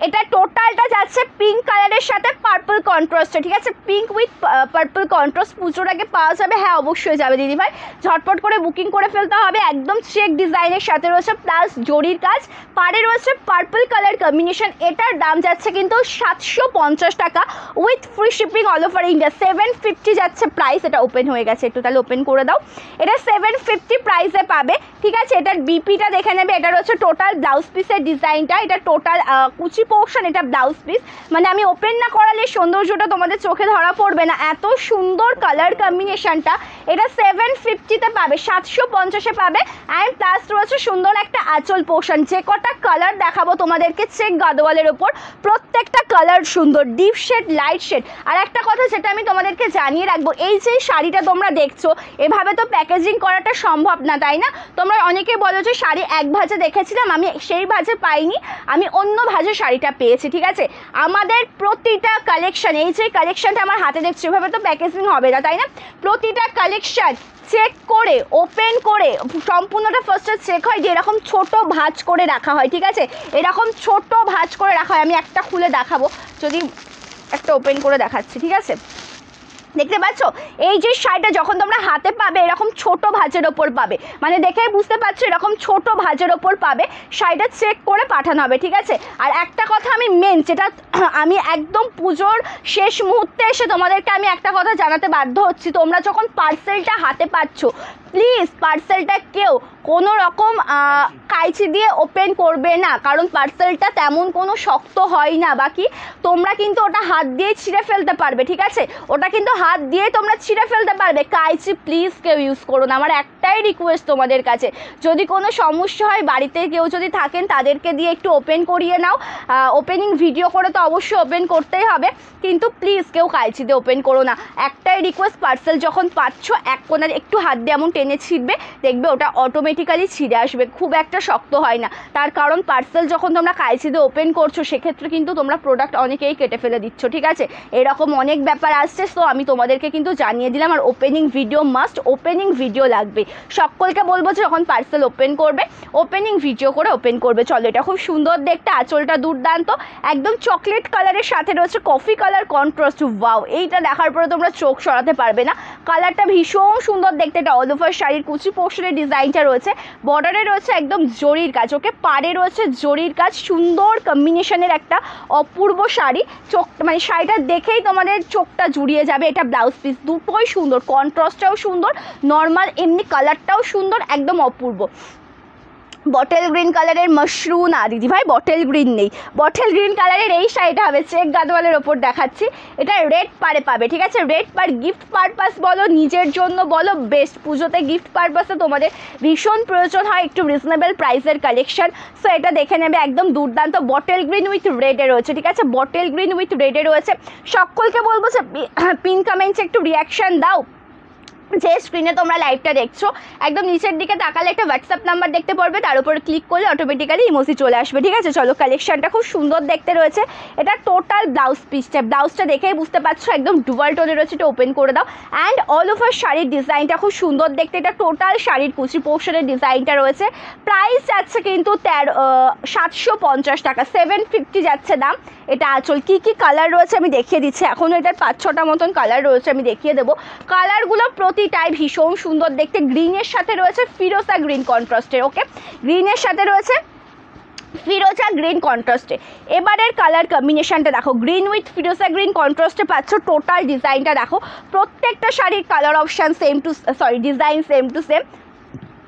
[SPEAKER 1] এটা টোটালটা যাচ্ছে পিঙ্ক কালারের সাথে পার্পল কন্ট্রাস্টে, ঠিক আছে, পিঙ্ক উইথ পার্পল কন্ট্রাস্ট। পুজোর আগে পাওয়া যাবে, হ্যাঁ অবশ্যই যাবে দিদিভাই, ঝটপট করে বুকিং করে ফেলতে হবে। একদম চেক ডিজাইনের সাথে রয়েছে প্লাস জরির কাজ, পাড়ে রয়েছে পার্পল কালার কম্বিনেশন। এটার দাম যাচ্ছে কিন্তু 750 টাকা with free shipping all over India. 750 যাচ্ছে প্রাইস। এটা ওপেন হয়ে গেছে, একটু তাহলে ওপেন করে দাও। এটা 750 প্রাইসে পাবে, ঠিক আছে। এটার বিপিটা দেখে নেবে। এটা রয়েছে টোটাল ব্লাউজ পিসের ডিজাইনটা, এটা টোটাল কুচি পোর্শন, এটা ব্লাউজ পিস। মানে আমি ওপেন না করালে সৌন্দর্যটা তোমাদের চোখে ধরা পড়বে না, এত সুন্দর কালার কম্বিনেশনটা। এটা 750-তে পাবে, 750-এ পাবে। অ্যান্ড প্লাস রয়েছে সুন্দর একটা আঁচল পোর্শন। যে কটা কালার দেখাবো তোমাদেরকে চেক গাদোয়ালের ওপর, প্রত্যেকটা কালার সুন্দর, ডিপ শেড, লাইট শেড। আর একটা কথা যেটা আমি তোমাদেরকে জানিয়ে রাখবো, এই যে শাড়িটা তোমরা দেখছো, এভাবে তো প্যাকেজিং করাটা সম্ভব না, তাই না? তোমরা অনেকে বলো যে শাড়ি এক ভাজে দেখেছিলাম, আমি সেই ভাজে পাইনি, আমি অন্য ভাজে শাড়িটা পেয়েছি, ঠিক আছে। আমাদের প্রতিটা কালেকশন, এই যে কালেকশনটা আমার হাতে দেখছি, এভাবে তো প্যাকেজিং হবে না, তাই না? প্রতিটা কালেকশন চেক করে ওপেন করে সম্পূর্ণটা ফার্স্টে চেক হয়, যে এরকম ছোট ভাঁজ করে রাখা হয়, ঠিক আছে, এরকম ছোট ভাঁজ করে রাখা হয়। আমি একটা খুলে দেখাবো, যদি একটা ওপেন করে দেখাচ্ছি, ঠিক আছে। দেখতে পাচ্ছ এই যে শাড়িটা যখন তোমরা হাতে পাবে এরকম ছোট ভাঁজের ওপর পাবে, মানে দেখেই বুঝতে পারছো এরকম ছোট ভাঁজের ওপর পাবে। শাড়িটা চেক করে পাঠানো হবে, ঠিক আছে। আর একটা কথা আমি মেন যেটা আমি একদম পুজোর শেষ মুহূর্তে এসে তোমাদেরকে আমি একটা কথা জানাতে বাধ্য হচ্ছি, তোমরা যখন পার্সেলটা হাতে পাচ্ছ, প্লিজ পার্সেলটা কেউ কোনো রকম কাঁচি দিয়ে ওপেন করবে না, কারণ পার্সেলটা তেমন কোনো শক্ত হয় না। বাকি তোমরা কিন্তু ওটা হাত দিয়ে ছিঁড়ে ফেলতে পারবে, ঠিক আছে, ওটা কিন্তু হাত দিয়ে তোমরা ছিঁড়ে ফেলতে পারবে। কাঁচি প্লিজ কেউ ইউজ করো না, আমার একটাই রিকোয়েস্ট তোমাদের কাছে। যদি কোনো সমস্যা হয়, বাড়িতে কেউ যদি থাকেন তাদেরকে দিয়ে একটু ওপেন করিয়ে নাও। ওপেনিং ভিডিও করে তো অবশ্যই ওপেন করতেই হবে, কিন্তু প্লিজ কেউ কাঁচি দিয়ে ওপেন করো না। একটাই রিকোয়েস্ট, পার্সেল যখন পাচ্ছ এক কোণার একটু হাত দিয়ে এমন টেনে ছিঁড়বে, দেখবে ওটা অটোমেটিক্যালি ছিঁড়ে আসবে, খুব একটা শক্ত হয় না। তার কারণ পার্সেল যখন তোমরা কাঁচি দিয়ে ওপেন করছো, সেক্ষেত্রে কিন্তু তোমরা প্রোডাক্ট অনেকেই কেটে ফেলে দিচ্ছ, ঠিক আছে, এরকম অনেক ব্যাপার আসছে। সো আমি তোমাদেরকে কিন্তু জানিয়ে দিলাম। আর opening video must, opening video লাগবে। সকলকে বলবো যে যখন পার্সেল ওপেন করবে ওপেনিং ভিডিও করে ওপেন করবে। চলো এটা খুব সুন্দর দেখতে, আঁচলটা দুর্দান্ত, একদম চকলেট কালারের সাথে রয়েছে কফি কালার কন্ট্রাস্ট। ওয়াও, এইটা দেখার পরে তোমরা চোখ সরাতে পারবে না। কালারটা ভীষণ সুন্দর দেখতে। এটা অল ওভার শাড়ির কুচি পোর্শনের ডিজাইনটা রয়েছে, বর্ডারে রয়েছে একদম জরির কাজ, ওকে, পাড়ে রয়েছে জরির কাজ, সুন্দর কম্বিনেশনের একটা অপূর্ব শাড়ি। চোখ মানে শাড়িটা দেখেই তোমাদের চোখটা জুড়িয়ে যাবে। এটা ব্লাউজ পিস দুটোই সুন্দর, কন্ট্রাস্টটাও সুন্দর, নর্মাল এমনি কালারটাও সুন্দর, একদম অপূর্ব। বটেল গ্রিন কালারের মাশরুম, না দিদি ভাই বটেল গ্রিন নেই, বটেল গ্রিন কালারের এই শাড়িটা হবে চেক গাদওয়ালের ওপর দেখাচ্ছি। এটা রেড পারে পাবে, ঠিক আছে, রেড পার গিফট পারপাস বলো, নিজের জন্য বলো, বেস্ট। পুজোতে গিফট পারপাসে তোমাদের ভীষণ প্রয়োজন হয় একটু রিজনেবল প্রাইসের কালেকশন। সো এটা দেখে নেবে, একদম দুর্দান্ত বটেল গ্রিন উইথ রেডে রয়েছে, ঠিক আছে, বটেল গ্রিন উইথ রেডে রয়েছে। সকলকে বলবো যে পিন কমেন্টসে একটু রিয়াকশান দাও। যে স্ক্রিনে তোমরা লাইভটা দেখছো একদম নিচের দিকে তাকালে একটা হোয়াটসঅ্যাপ নাম্বার দেখতে পারবে, তার উপর ক্লিক করলে অটোমেটিক্যালি ইমোজি চলে আসবে, ঠিক আছে। চলো, কালেকশনটা খুব সুন্দর দেখতে রয়েছে। এটা টোটাল ব্লাউজ পিসটা, ব্লাউজটা দেখেই বুঝতে পারছো একদম ডুয়াল টোনে রয়েছে, এটা ওপেন করে দাও। অ্যান্ড অল ওভার শাড়ির ডিজাইনটা খুব সুন্দর দেখতে। এটা টোটাল শাড়ির কুচি পোর্শনের ডিজাইনটা রয়েছে। প্রাইস যাচ্ছে কিন্তু 750 টাকা, 750 যাচ্ছে দাম। এটা আঁচল, কী কী কালার রয়েছে আমি দেখিয়ে দিচ্ছি। এখনও এটার 5-6টা মতন কালার রয়েছে, আমি দেখিয়ে দেবো। কালারগুলো প্রতিটাই ভীষণ সুন্দর দেখতে। গ্রিনের সাথে রয়েছে ফিরোজা গ্রিন কন্ট্রাস্টের, ওকে, গ্রিনের সাথে রয়েছে ফিরোজা গ্রিন কন্ট্রাস্টে। এবারের কালার কম্বিনেশনটা দেখো, গ্রিন উইথ ফিরোজা গ্রিন কন্ট্রাস্টে পাচ্ছ। টোটাল ডিজাইনটা দেখো, প্রত্যেকটা শাড়ির colour option same to design same to same,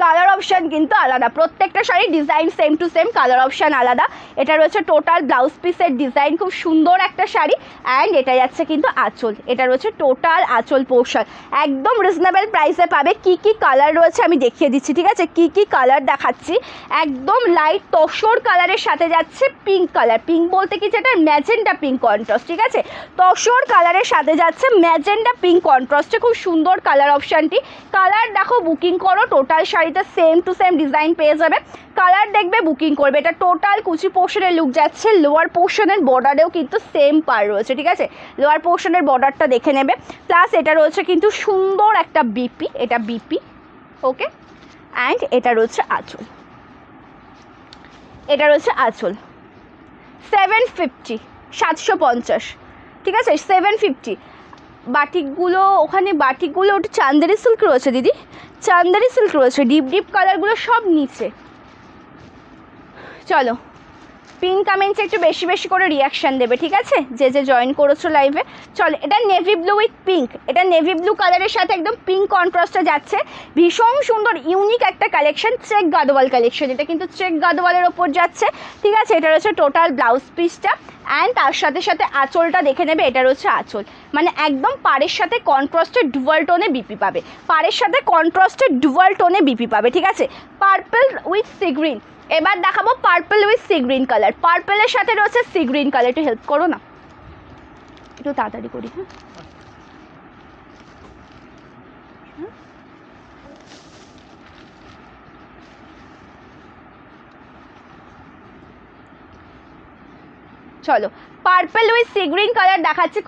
[SPEAKER 1] colour option কিন্তু আলাদা। প্রত্যেকটা শাড়ির design same to same, colour option আলাদা। এটা রয়েছে টোটাল ব্লাউজ পিসের ডিজাইন, খুব সুন্দর একটা শাড়ি। অ্যান্ড এটা যাচ্ছে কিন্তু আঁচল, এটা রয়েছে টোটাল আঁচল পোর্শন, একদম রিজনেবল প্রাইসে পাবে। কি কি কালার রয়েছে আমি দেখিয়ে দিচ্ছি, ঠিক আছে, কি কি কালার দেখাচ্ছি। একদম লাইট তসর কালারের সাথে যাচ্ছে পিঙ্ক কালার, পিঙ্ক বলতে কি যেটা ম্যাজেন্ডা পিঙ্ক কন্ট্রাস্ট, ঠিক আছে, তসর কালারের সাথে যাচ্ছে ম্যাজেন্ডা পিঙ্ক কন্ট্রাস্টে, খুব সুন্দর কালার অপশানটি। কালার দেখো, বুকিং করো, টোটাল শাড়িতে সেম টু সেম ডিজাইন পেয়ে যাবে। কালার দেখবে, বুকিং করবে। এটা টোটাল কুচি পোর্শনের লুক যাচ্ছে। লোয়ার পোর্শনের বর্ডারেও কিন্তু সেম পার রয়েছে, ঠিক আছে, লোয়ার পোর্শনের বর্ডারটা দেখে নেবে। প্লাস এটা রয়েছে কিন্তু সুন্দর একটা বিপি, এটা বিপি, ওকে। অ্যান্ড এটা রয়েছে আঁচল, এটা রয়েছে আঁচল। 750, 750, ঠিক আছে, 750। বাটিকগুলো ওখানে, বাটিকগুলো ওটা চান্দেরি সিল্ক রয়েছে দিদি, চান্দেরি সিল্ক রয়েছে, ডিপ ডিপ কালারগুলো সব নিচে। চলো, পিন কমেন্টসে একটু বেশি বেশি করে রিয়াকশান দেবে, ঠিক আছে, যে যে জয়েন করেছো লাইভে। চলো, এটা নেভি ব্লু উইথ পিঙ্ক, এটা নেভি ব্লু কালারের সাথে একদম পিঙ্ক কন্ট্রাস্টে যাচ্ছে। ভীষণ সুন্দর ইউনিক একটা কালেকশন, চেক গাদওয়াল কালেকশন। এটা কিন্তু চেক গাদওয়ালের ওপর যাচ্ছে, ঠিক আছে। এটা রয়েছে টোটাল ব্লাউজ পিসটা। অ্যান্ড তার সাথে সাথে আঁচলটা দেখে নেবে, এটা রয়েছে আঁচল, মানে একদম পাড়ের সাথে কন্ট্রাস্টের ডুয়াল টোনে বিপি পাবে, পাড়ের সাথে কন্ট্রাস্টের ডুয়াল টোনে বিপি পাবে, ঠিক আছে। পার্পল উইথ সি গ্রিন, এবার দেখাবো purple with sea green colour. পার্পলের সাথে রয়েছে সি গ্রিন কালার, একটু হেল্প করো না, একটু তাড়াতাড়ি করি। হ্যাঁ, চলো, purple with sea green colour দেখাচ্ছি।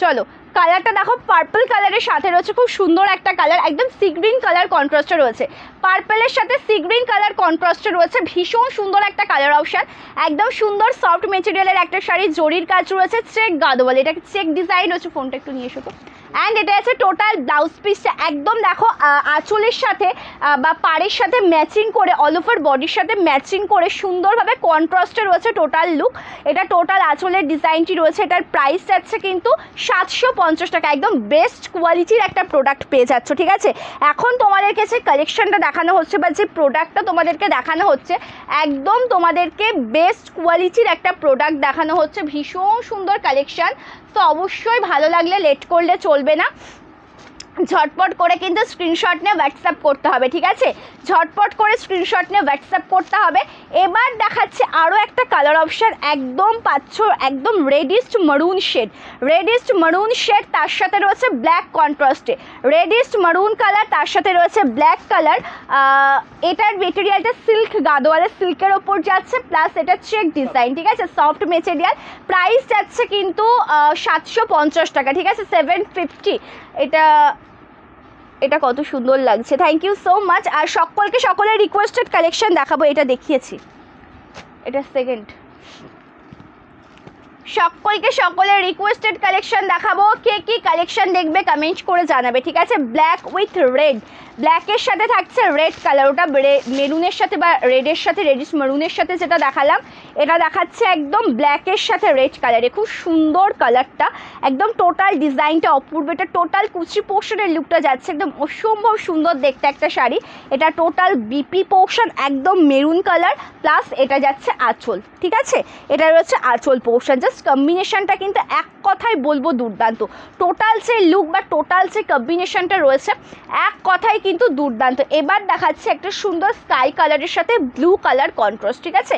[SPEAKER 1] চলো, কালারটা দেখো, পার্পল কালারের সাথে রয়েছে খুব সুন্দর একটা কালার, একদম সি গ্রিন কালার কন্ট্রাস্টে রয়েছে। পার্পলের সাথে সি গ্রিন কালার কন্ট্রাস্টে রয়েছে, ভীষণ সুন্দর একটা কালার অপশান। একদম সুন্দর সফট মেটেরিয়ালের একটা শাড়ি, জরির কাজ রয়েছে, চেক গাদওয়াল, এটা চেক ডিজাইন হচ্ছে। ফোনটা একটু নিয়ে এসো তো। অ্যান্ড এটা আছে টোটাল ব্লাউজ পিসটা, একদম দেখো আঁচলের সাথে বা পাড়ের সাথে ম্যাচিং করে, অল ওভার বডির সাথে ম্যাচিং করে সুন্দরভাবে কন্ট্রাস্টে রয়েছে টোটাল লুক। এটা টোটাল আঁচলের ডিজাইনটি রয়েছে। এটার প্রাইস যাচ্ছে কিন্তু 750 টাকা, একদম বেস্ট কোয়ালিটির একটা প্রোডাক্ট পেয়ে যাচ্ছ, ঠিক আছে। এখন তোমাদেরকে যে কালেকশনটা দেখানো হচ্ছে বা যে প্রোডাক্টটা তোমাদেরকে দেখানো হচ্ছে, একদম তোমাদেরকে বেস্ট কোয়ালিটির একটা প্রোডাক্ট দেখানো হচ্ছে, ভীষণ সুন্দর কালেকশন। তো অবশ্যই ভালো লাগলে লেট করলে চলবে না, ঝটপট করে কিন্তু স্ক্রিনশট নিয়ে হোয়াটসঅ্যাপ করতে হবে, ঠিক আছে, ঝটপট করে স্ক্রিনশট নিয়ে হোয়াটসঅ্যাপ করতে হবে। এবার দেখাচ্ছে আরও একটা কালার অপশান, একদম পাচ্ছ একদম রেডিস্ট মারুন শেড, রেডিস্ট মারুন শেড, তার সাথে রয়েছে ব্ল্যাক কন্ট্রাস্টে, রেডিস্ট মারুন কালার, তার সাথে রয়েছে ব্ল্যাক কালার। এটার মেটেরিয়ালটা সিল্ক গাদওয়ালের সিল্কের ওপর যাচ্ছে, প্লাস এটা চেক ডিজাইন, ঠিক আছে, সফট মেটেরিয়াল। প্রাইস যাচ্ছে কিন্তু 750 টাকা, ঠিক আছে, 750। এটা কত সুন্দর লাগছে, থ্যাংক ইউ সো মাচ। আর সকলের রিকোয়েস্টেড কালেকশন দেখাবো, এটা দেখিয়েছি, এটা সেকেন্ড। সকলকে সকলের রিকোয়েস্টেড কালেকশন দেখাবো। কে কি কালেকশন দেখবে কমেন্ট করে জানাবে, ঠিক আছে। ব্ল্যাক উইথ রেড, ব্ল্যাকের সাথে থাকছে রেড কালার, ওটা মেরুনের সাথে বা রেডের সাথে, রেডিশ মেরুনের সাথে যেটা দেখালাম, এটা দেখাচ্ছে একদম ব্ল্যাকের সাথে রেড কালারে। খুব সুন্দর কালারটা, একদম টোটাল ডিজাইনটা অপূর্ব। এটা টোটাল কুচি পোর্শনের লুকটা যাচ্ছে, একদম অসম্ভব সুন্দর দেখতে একটা শাড়ি। এটা টোটাল বিপি পোর্শন, একদম মেরুন কালার, প্লাস এটা যাচ্ছে আঁচল, ঠিক আছে। এটা রয়েছে আঁচল পোর্শন। জাস্ট কম্বিনেশনটা কিন্তু এক কথায় বলবো দুর্দান্ত। টোটাল যে লুক বা টোটাল যে কম্বিনেশনটা রয়েছে এক কথায় কিন্তু দুর্দান্ত। এবার দেখাচ্ছে একটা সুন্দর স্কাই কালারের সাথে ব্লু কালার কন্ট্রাস্ট, ঠিক আছে।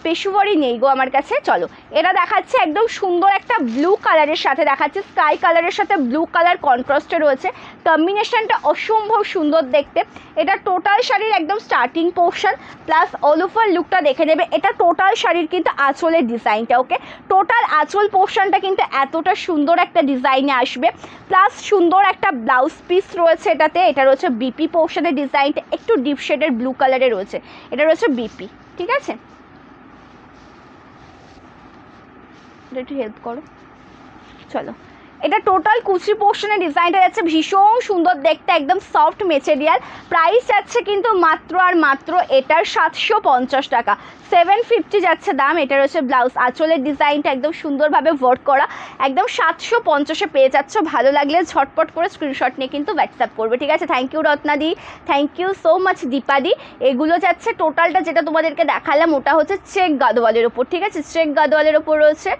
[SPEAKER 1] পেশুয়ারি নেই গো আমার কাছে, চলো। এটা দেখাচ্ছে একদম সুন্দর একটা ব্লু কালারের সাথে, দেখাচ্ছে স্কাই কালারের সাথে ব্লু কালার কন্ট্রাস্টে রয়েছে। কম্বিনেশনটা অসম্ভব সুন্দর দেখতে। এটা টোটাল শাড়ির একদম starting portion, plus all over লুকটা দেখে নেবে। এটা টোটাল শাড়ির কিন্তু আঁচলের ডিজাইনটা, ওকে। টোটাল আঁচল পোর্শনটা কিন্তু এতটা সুন্দর একটা ডিজাইনে আসবে, প্লাস সুন্দর একটা ব্লাউজ পিস রয়েছে এটাতে। এটা রয়েছে বিপি পোর্শনের ডিজাইনটা, একটু ডিপ শেডের ব্লু কালারে রয়েছে। এটা রয়েছে বিপি, ঠিক আছে। এটা একটু হেল্প করো, চলো। এটা টোটাল কুচি পোর্শনের ডিজাইনটা যাচ্ছে ভীষণ সুন্দর দেখতে, একদম সফট মেটেরিয়াল। প্রাইস যাচ্ছে কিন্তু মাত্র আর মাত্র এটার 750 টাকা, 750 যাচ্ছে দাম। এটা রয়েছে ব্লাউজ, আঁচলের ডিজাইনটা একদম সুন্দরভাবে ওয়ার্ক করা, একদম 750-এ পেয়ে যাচ্ছ। ভালো লাগলে ঝটপট করে স্ক্রিনশট নিয়ে কিন্তু হোয়াটসঅ্যাপ করবে, ঠিক আছে। থ্যাংক ইউ রত্নাদি, থ্যাংক ইউ সো মাচ দীপাদি। এগুলো যাচ্ছে টোটালটা যেটা তোমাদেরকে দেখালাম ওটা হচ্ছে চেক গাদোয়ালের ওপর, ঠিক আছে। চেক গাদোয়ালের ওপর রয়েছে।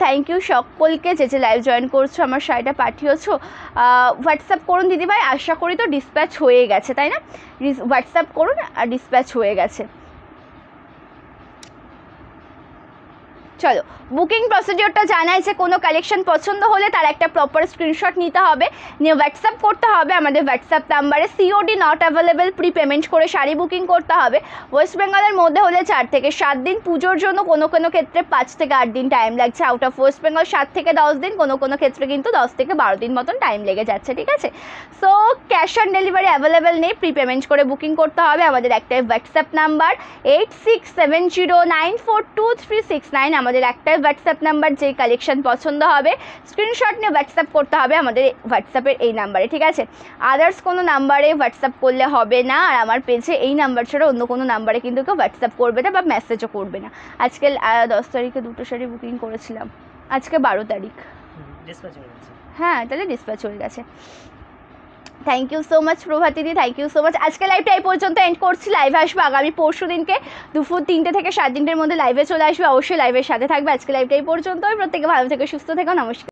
[SPEAKER 1] থ্যাংক ইউ সকলকে যে যে লাইভ জয়েন করছো, আমার শাড়িটা পাঠিয়েছো। হোয়াটসঅ্যাপ করুন দিদিভাই, আশা করি তো ডিসপ্যাচ হয়ে গেছে, তাই না। হোয়াটসঅ্যাপ করুন, আর ডিসপ্যাচ হয়ে গেছে। চলো, বুকিং প্রসিডিওরটা জানাই যে কোনো কালেকশন পছন্দ হলে তার একটা প্রপার স্ক্রিনশট নিতে হবে, নিয়ে হোয়াটসঅ্যাপ করতে হবে আমাদের হোয়াটসঅ্যাপ নাম্বারে। COD not available, pre payment করে শাড়ি বুকিং করতে হবে। ওয়েস্ট বেঙ্গলের মধ্যে হলে 4 থেকে 7 দিন, পুজোর জন্য কোনো কোনো ক্ষেত্রে 5 থেকে 8 দিন টাইম লাগছে। আউট অফ ওয়েস্ট বেঙ্গল 7 থেকে 10 দিন, কোনো কোনো ক্ষেত্রে কিন্তু 10 থেকে 12 দিন মতন টাইম লেগে যাচ্ছে, ঠিক আছে। So cash on delivery available নেই, প্রি পেমেন্ট করে বুকিং করতে হবে। আমাদের একটাই হোয়াটসঅ্যাপ নাম্বার 8670942369, আমাদের একটাই হোয়াটসঅ্যাপ নাম্বার। যেই কালেকশন পছন্দ হবে স্ক্রিনশট নিয়ে হোয়াটসঅ্যাপ করতে হবে আমাদের হোয়াটসঅ্যাপের এই নাম্বারে, ঠিক আছে। আদার্স কোনো নাম্বারে হোয়াটসঅ্যাপ করলে হবে না, আর আমার পেজে এই নাম্বার ছাড়া অন্য কোনো নাম্বারে কিন্তু কেউ হোয়াটসঅ্যাপ করবে না বা মেসেজও করবে না। আজকে 10 তারিখে 2টো শাড়ি বুকিং করেছিলাম, আজকে 12 তারিখ। হ্যাঁ, তাহলে ডিসপ্যাচ হয়ে গেছে। থ্যাংক ইউ সো মাচ প্রভাতিদি, থ্যাংক ইউ সো মাচ। আজকে লাইভটা এই পর্যন্ত এন্ড করছি। লাইভে আসবো আগামী পরশু দিনকে দুপুর 3টে থেকে 7 দিনের মধ্যে লাইভে চলে আসবে। অবশ্যই লাইভের সাথে থাকবে। আজকে লাইভটা এই পর্যন্তই। প্রত্যেকে ভালো থেকে সুস্থ থেকো, নমস্কার।